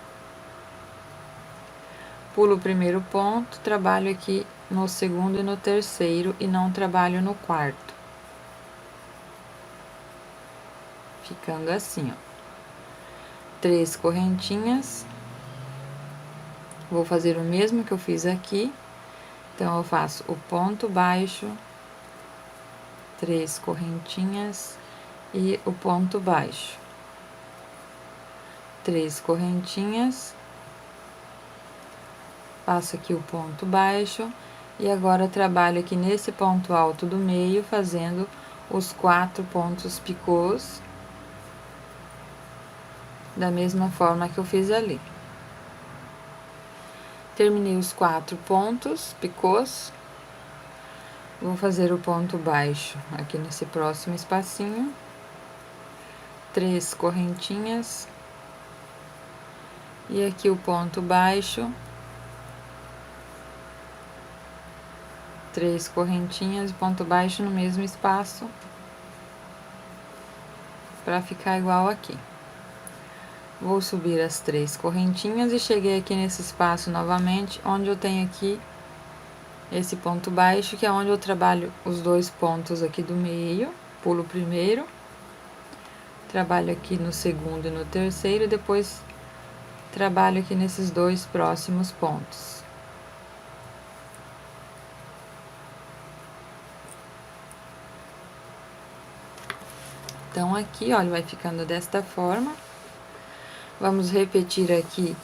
Pulo o primeiro ponto, trabalho aqui no segundo e no terceiro e não trabalho no quarto. Ficando assim, ó. 3 correntinhas. Vou fazer o mesmo que eu fiz aqui. Então, eu faço o ponto baixo, 3 correntinhas e o ponto baixo. 3 correntinhas. Faço aqui o ponto baixo e agora trabalho aqui nesse ponto alto do meio, fazendo os 4 pontos picôs da mesma forma que eu fiz ali. Terminei os 4 pontos picôs. Vou fazer o ponto baixo aqui nesse próximo espacinho. 3 correntinhas. E aqui o ponto baixo. 3 correntinhas e ponto baixo no mesmo espaço. Para ficar igual aqui. Vou subir as 3 correntinhas e cheguei aqui nesse espaço novamente, onde eu tenho aqui esse ponto baixo, que é onde eu trabalho os 2 pontos aqui do meio. Pulo o primeiro, trabalho aqui no segundo e no terceiro, e depois trabalho aqui nesses 2 próximos pontos. Então, aqui, olha, vai ficando desta forma. Vamos repetir aqui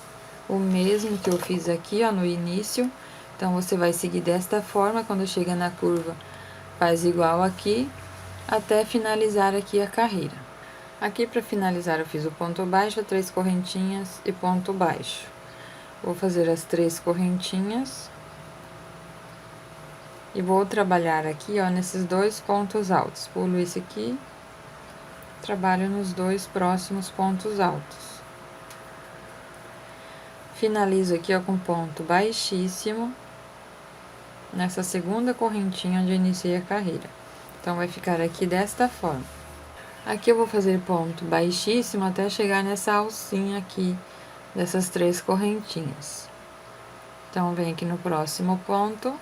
o mesmo que eu fiz aqui, ó, no início. Então, você vai seguir desta forma, quando chega na curva, faz igual aqui, até finalizar aqui a carreira. Aqui, para finalizar, eu fiz o ponto baixo, 3 correntinhas e ponto baixo. Vou fazer as 3 correntinhas. E vou trabalhar aqui, ó, nesses 2 pontos altos. Pulo esse aqui, trabalho nos 2 próximos pontos altos. Finalizo aqui, ó, com ponto baixíssimo, nessa segunda correntinha onde eu iniciei a carreira. Então, vai ficar aqui desta forma. Aqui eu vou fazer ponto baixíssimo até chegar nessa alcinha aqui, dessas 3 correntinhas. Então, venho aqui no próximo ponto,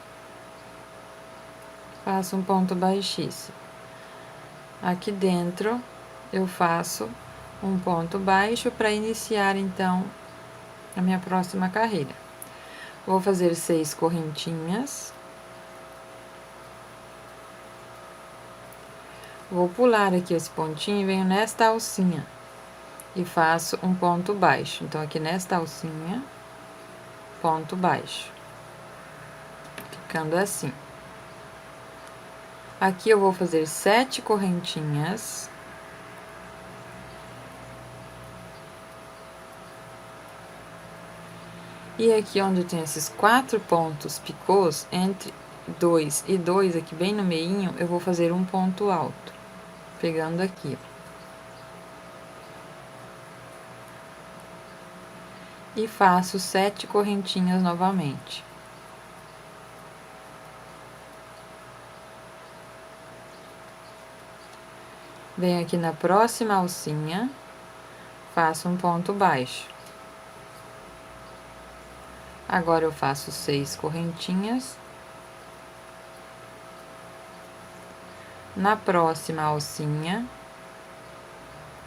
faço um ponto baixíssimo. Aqui dentro, eu faço um ponto baixo para iniciar, então, a minha próxima carreira. Vou fazer 6 correntinhas. Vou pular aqui esse pontinho e venho nesta alcinha e faço um ponto baixo. Então, aqui nesta alcinha, ponto baixo. Ficando assim. Aqui eu vou fazer 7 correntinhas. E aqui onde tem esses 4 pontos picôs, entre 2 e 2, aqui bem no meinho, eu vou fazer um ponto alto, pegando aqui, ó. E faço 7 correntinhas novamente. Venho aqui na próxima alcinha, faço um ponto baixo. Agora eu faço 6 correntinhas. Na próxima alcinha,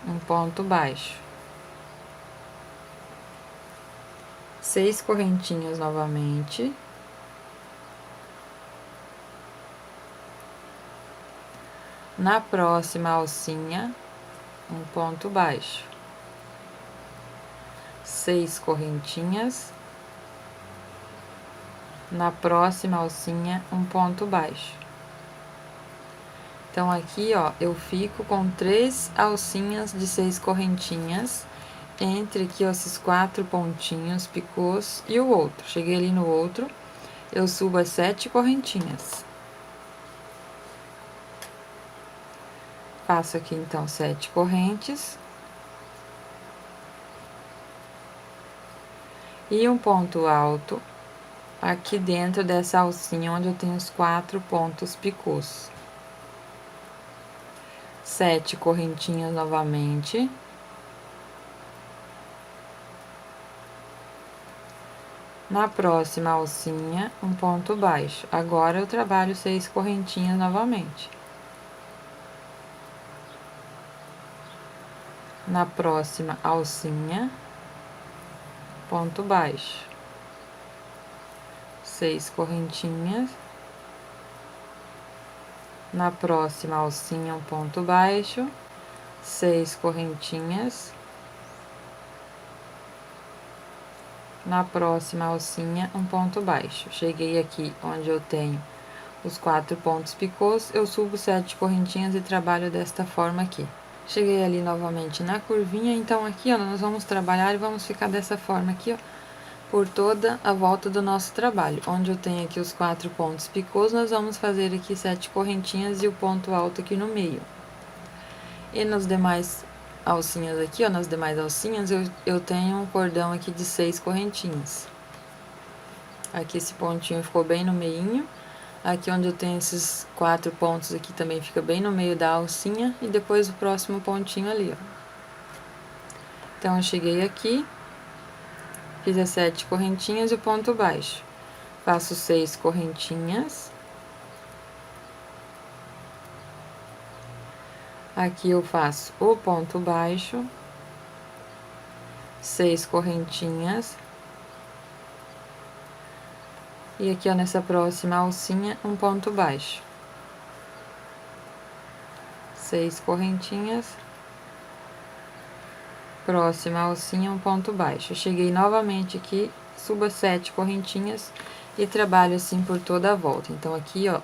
um ponto baixo. 6 correntinhas novamente. Na próxima alcinha, um ponto baixo. 6 correntinhas. Na próxima alcinha, um ponto baixo. Então, aqui, ó, eu fico com 3 alcinhas de 6 correntinhas, entre aqui, ó, esses 4 pontinhos, picôs e o outro. Cheguei ali no outro, eu subo as 7 correntinhas. Faço aqui, então, 7 correntes. E um ponto alto aqui dentro dessa alcinha, onde eu tenho os 4 pontos picôs. 7 correntinhas novamente. Na próxima alcinha, um ponto baixo. Agora, eu trabalho 6 correntinhas novamente. Na próxima alcinha, ponto baixo. 6 correntinhas. Na próxima alcinha, um ponto baixo. 6 correntinhas. Na próxima alcinha, um ponto baixo. Cheguei aqui onde eu tenho os 4 pontos picôs, eu subo 7 correntinhas e trabalho desta forma aqui. Cheguei ali novamente na curvinha, então aqui, ó, nós vamos trabalhar e vamos ficar dessa forma aqui, ó, por toda a volta do nosso trabalho. Onde eu tenho aqui os 4 pontos picôs, nós vamos fazer aqui 7 correntinhas e o ponto alto aqui no meio. E nos demais alcinhas aqui, ó, nas demais alcinhas, eu tenho um cordão aqui de 6 correntinhas. Aqui esse pontinho ficou bem no meinho. Aqui onde eu tenho esses 4 pontos aqui também fica bem no meio da alcinha. E depois o próximo pontinho ali, ó. Então, eu cheguei aqui, fiz as 7 correntinhas e o ponto baixo. Faço 6 correntinhas. Aqui eu faço o ponto baixo, 6 correntinhas. E aqui, ó, nessa próxima alcinha, um ponto baixo. 6 correntinhas. Próxima alcinha, um ponto baixo. Cheguei novamente aqui, subo as 7 correntinhas e trabalho assim por toda a volta. Então, aqui, ó,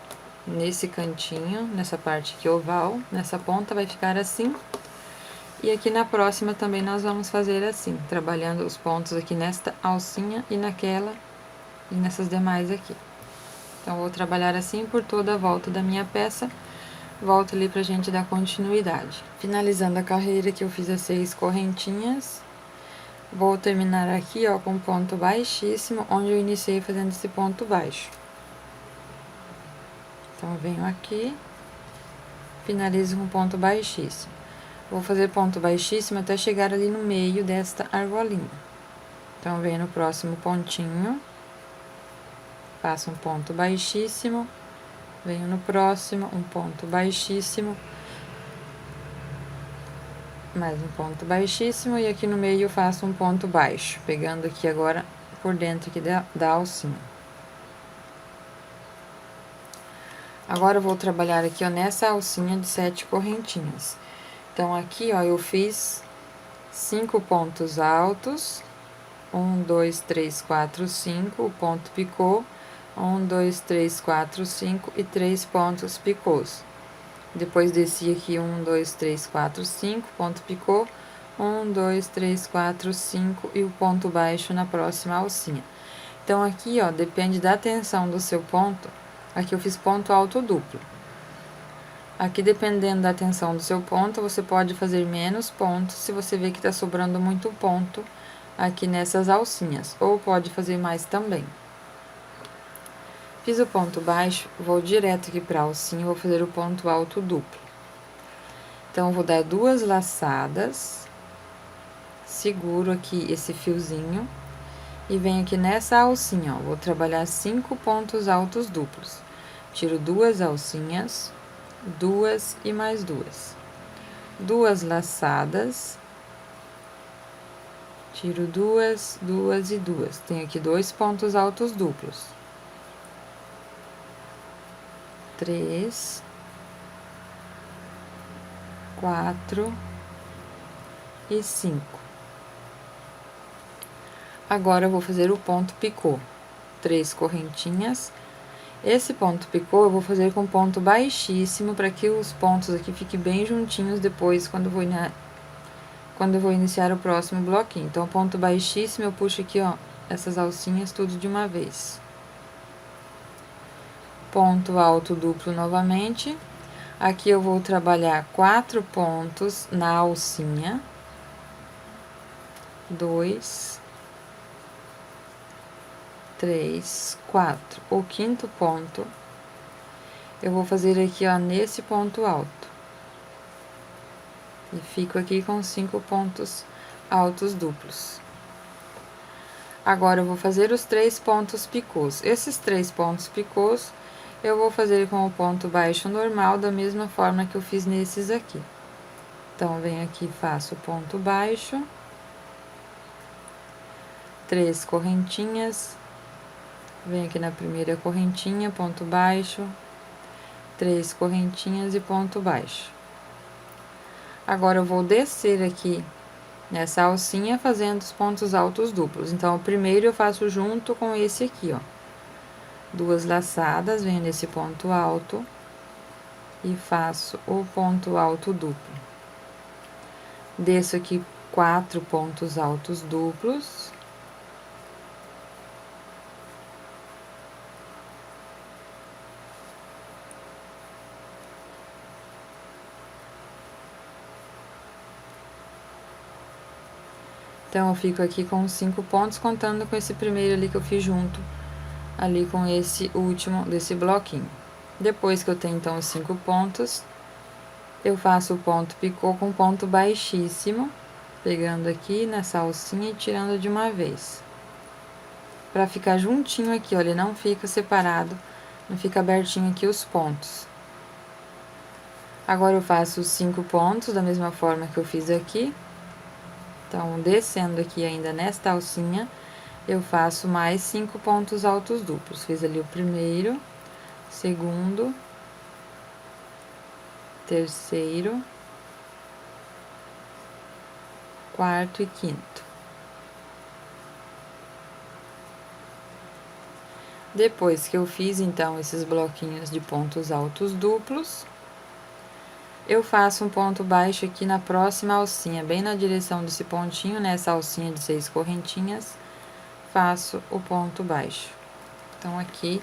nesse cantinho, nessa parte aqui oval, nessa ponta vai ficar assim. E aqui na próxima também nós vamos fazer assim, trabalhando os pontos aqui nesta alcinha e naquela e nessas demais aqui. Então, vou trabalhar assim por toda a volta da minha peça. Volto ali pra gente dar continuidade. Finalizando a carreira que eu fiz as 6 correntinhas, vou terminar aqui, ó, com um ponto baixíssimo, onde eu iniciei fazendo esse ponto baixo. Então, eu venho aqui, finalizo com ponto baixíssimo. Vou fazer ponto baixíssimo até chegar ali no meio desta argolinha. Então, venho no próximo pontinho, faço um ponto baixíssimo, venho no próximo, um ponto baixíssimo, mais um ponto baixíssimo, e aqui no meio eu faço um ponto baixo, pegando aqui agora por dentro aqui da alcinha. Agora, eu vou trabalhar aqui, ó, nessa alcinha de 7 correntinhas. Então, aqui, ó, eu fiz 5 pontos altos, 1, 2, 3, 4, 5, o ponto picô, 1, 2, 3, 4, 5 e 3 pontos picôs. Depois desci aqui 1, 2, 3, 4, 5, ponto picô, 1, 2, 3, 4, 5 e o ponto baixo na próxima alcinha. Então, aqui, ó, depende da tensão do seu ponto. Aqui eu fiz ponto alto duplo. Aqui, dependendo da tensão do seu ponto, você pode fazer menos pontos se você vê que tá sobrando muito ponto aqui nessas alcinhas, ou pode fazer mais também. Fiz o ponto baixo, vou direto aqui pra alcinha, vou fazer o ponto alto duplo. Então, vou dar 2 laçadas, seguro aqui esse fiozinho e venho aqui nessa alcinha, ó, vou trabalhar 5 pontos altos duplos. Tiro 2 alcinhas, 2 e mais 2. 2 laçadas, tiro 2, 2 e 2. Tenho aqui 2 pontos altos duplos. 3, 4 e 5. Agora, eu vou fazer o ponto picô. 3 correntinhas. Esse ponto picô eu vou fazer com ponto baixíssimo, para que os pontos aqui fiquem bem juntinhos depois, quando eu vou iniciar o próximo bloquinho. Então, ponto baixíssimo, eu puxo aqui, ó, essas alcinhas tudo de uma vez. Ponto alto duplo novamente. Aqui eu vou trabalhar 4 pontos na alcinha. 2, 3, 4. O quinto ponto, eu vou fazer aqui, ó, nesse ponto alto. E fico aqui com 5 pontos altos duplos. Agora, eu vou fazer os 3 pontos picôs. Esses 3 pontos picôs, eu vou fazer com o ponto baixo normal, da mesma forma que eu fiz nesses aqui. Então, venho aqui, faço ponto baixo, 3 correntinhas, venho aqui na primeira correntinha, ponto baixo, 3 correntinhas e ponto baixo. Agora, eu vou descer aqui nessa alcinha, fazendo os pontos altos duplos. Então, o primeiro eu faço junto com esse aqui, ó. 2 laçadas, venho nesse ponto alto e faço o ponto alto duplo. Desço aqui 4 pontos altos duplos. Então, eu fico aqui com 5 pontos, contando com esse primeiro ali que eu fiz junto, ali com esse último desse bloquinho. Depois que eu tenho, então, os 5 pontos, eu faço o ponto picô com ponto baixíssimo, pegando aqui nessa alcinha e tirando de uma vez. Pra ficar juntinho aqui, ó, ele não fica separado, não fica abertinho aqui os pontos. Agora, eu faço os 5 pontos, da mesma forma que eu fiz aqui. Então, descendo aqui ainda nesta alcinha, eu faço mais 5 pontos altos duplos. Fiz ali o primeiro, segundo, terceiro, quarto e quinto. Depois que eu fiz, então, esses bloquinhos de pontos altos duplos, eu faço um ponto baixo aqui na próxima alcinha, bem na direção desse pontinho, nessa alcinha de 6 correntinhas, faço o ponto baixo. Então, aqui,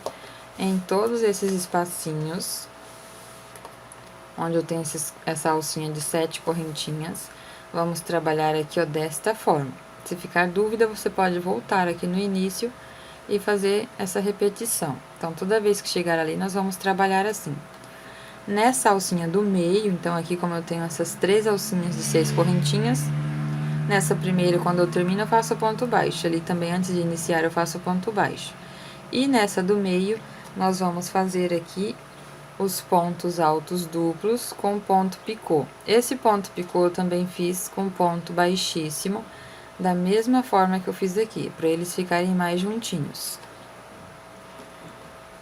em todos esses espacinhos, onde eu tenho essa alcinha de 7 correntinhas, vamos trabalhar aqui, ó, desta forma. Se ficar dúvida, você pode voltar aqui no início e fazer essa repetição. Então, toda vez que chegar ali, nós vamos trabalhar assim. Nessa alcinha do meio, então, aqui como eu tenho essas 3 alcinhas de 6 correntinhas, nessa primeira, quando eu termino, eu faço o ponto baixo. Ali também, antes de iniciar, eu faço o ponto baixo. E nessa do meio, nós vamos fazer aqui os pontos altos duplos com ponto picô. Esse ponto picô eu também fiz com ponto baixíssimo, da mesma forma que eu fiz aqui, para eles ficarem mais juntinhos.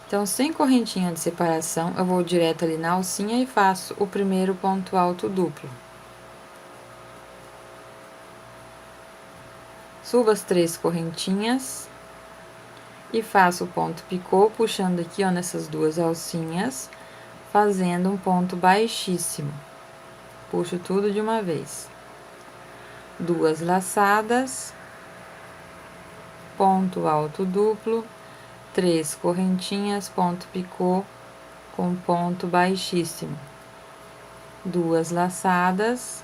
Então, sem correntinha de separação, eu vou direto ali na alcinha e faço o primeiro ponto alto duplo. Subo as 3 correntinhas e faço o ponto picô, puxando aqui, ó, nessas 2 alcinhas, fazendo um ponto baixíssimo. Puxo tudo de uma vez. 2 laçadas, ponto alto duplo, 3 correntinhas, ponto picô com ponto baixíssimo. 2 laçadas,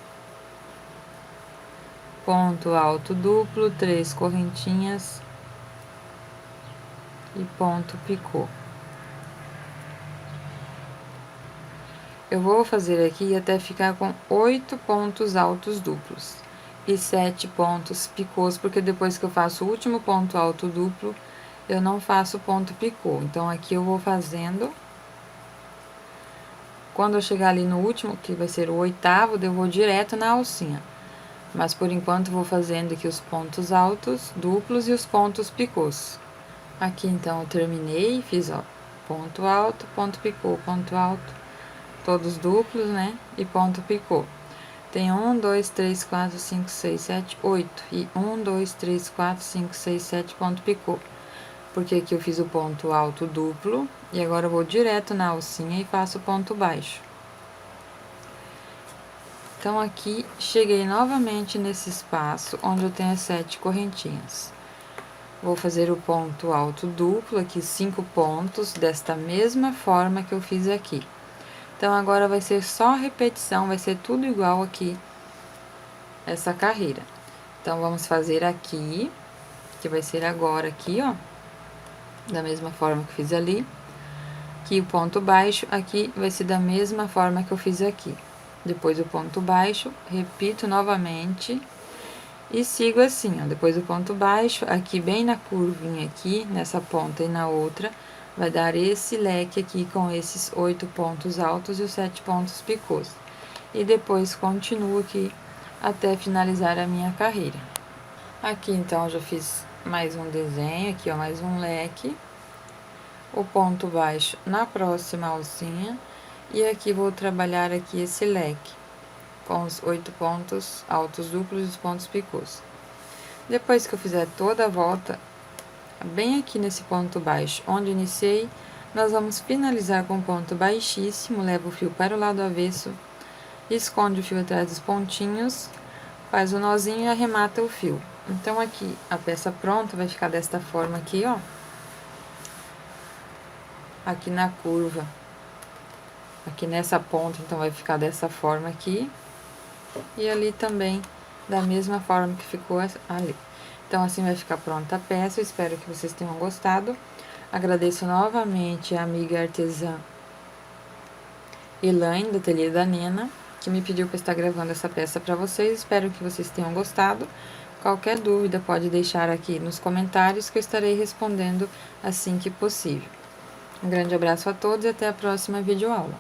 ponto alto duplo, 3 correntinhas e ponto picô. Eu vou fazer aqui até ficar com 8 pontos altos duplos e 7 pontos picôs, porque depois que eu faço o último ponto alto duplo, eu não faço ponto picô. Então, aqui eu vou fazendo. Quando eu chegar ali no último, que vai ser o 8º, eu vou direto na alcinha. Mas, por enquanto, vou fazendo aqui os pontos altos duplos e os pontos picôs. Aqui, então, eu terminei, fiz, ó, ponto picô, ponto alto, todos duplos, né? E ponto picô. Tem 1, 2, 3, 4, 5, 6, 7, 8. E 1, 2, 3, 4, 5, 6, 7 ponto picô. Porque aqui eu fiz o ponto alto duplo. E agora eu vou direto na alcinha e faço o ponto baixo. Então, aqui, cheguei novamente nesse espaço onde eu tenho as 7 correntinhas. Vou fazer o ponto alto duplo, aqui 5 pontos, desta mesma forma que eu fiz aqui. Então, agora vai ser só repetição, vai ser tudo igual aqui, essa carreira. Então, vamos fazer aqui, que vai ser agora aqui, ó, da mesma forma que eu fiz ali. Aqui o ponto baixo, aqui vai ser da mesma forma que eu fiz aqui. Depois o ponto baixo, repito novamente e sigo assim, ó. Depois do ponto baixo, aqui bem na curvinha aqui, nessa ponta e na outra, vai dar esse leque aqui com esses 8 pontos altos e os 7 pontos picôs. E depois continuo aqui até finalizar a minha carreira. Aqui, então, eu já fiz mais um desenho, aqui, ó, mais um leque. O ponto baixo na próxima alcinha. E aqui vou trabalhar aqui esse leque com os 8 pontos altos duplos e os pontos picôs. Depois que eu fizer toda a volta, bem aqui nesse ponto baixo onde iniciei, nós vamos finalizar com ponto baixíssimo, leva o fio para o lado avesso, esconde o fio atrás dos pontinhos, faz o nozinho e arremata o fio. Então, aqui, a peça pronta vai ficar desta forma aqui, ó. Aqui na curva. Aqui nessa ponta, então, vai ficar dessa forma aqui. E ali também, da mesma forma que ficou ali. Então, assim vai ficar pronta a peça. Eu espero que vocês tenham gostado. Agradeço novamente a amiga artesã Elaine, do Ateliê da Nena, que me pediu para estar gravando essa peça para vocês. Espero que vocês tenham gostado. Qualquer dúvida pode deixar aqui nos comentários que eu estarei respondendo assim que possível. Um grande abraço a todos e até a próxima videoaula.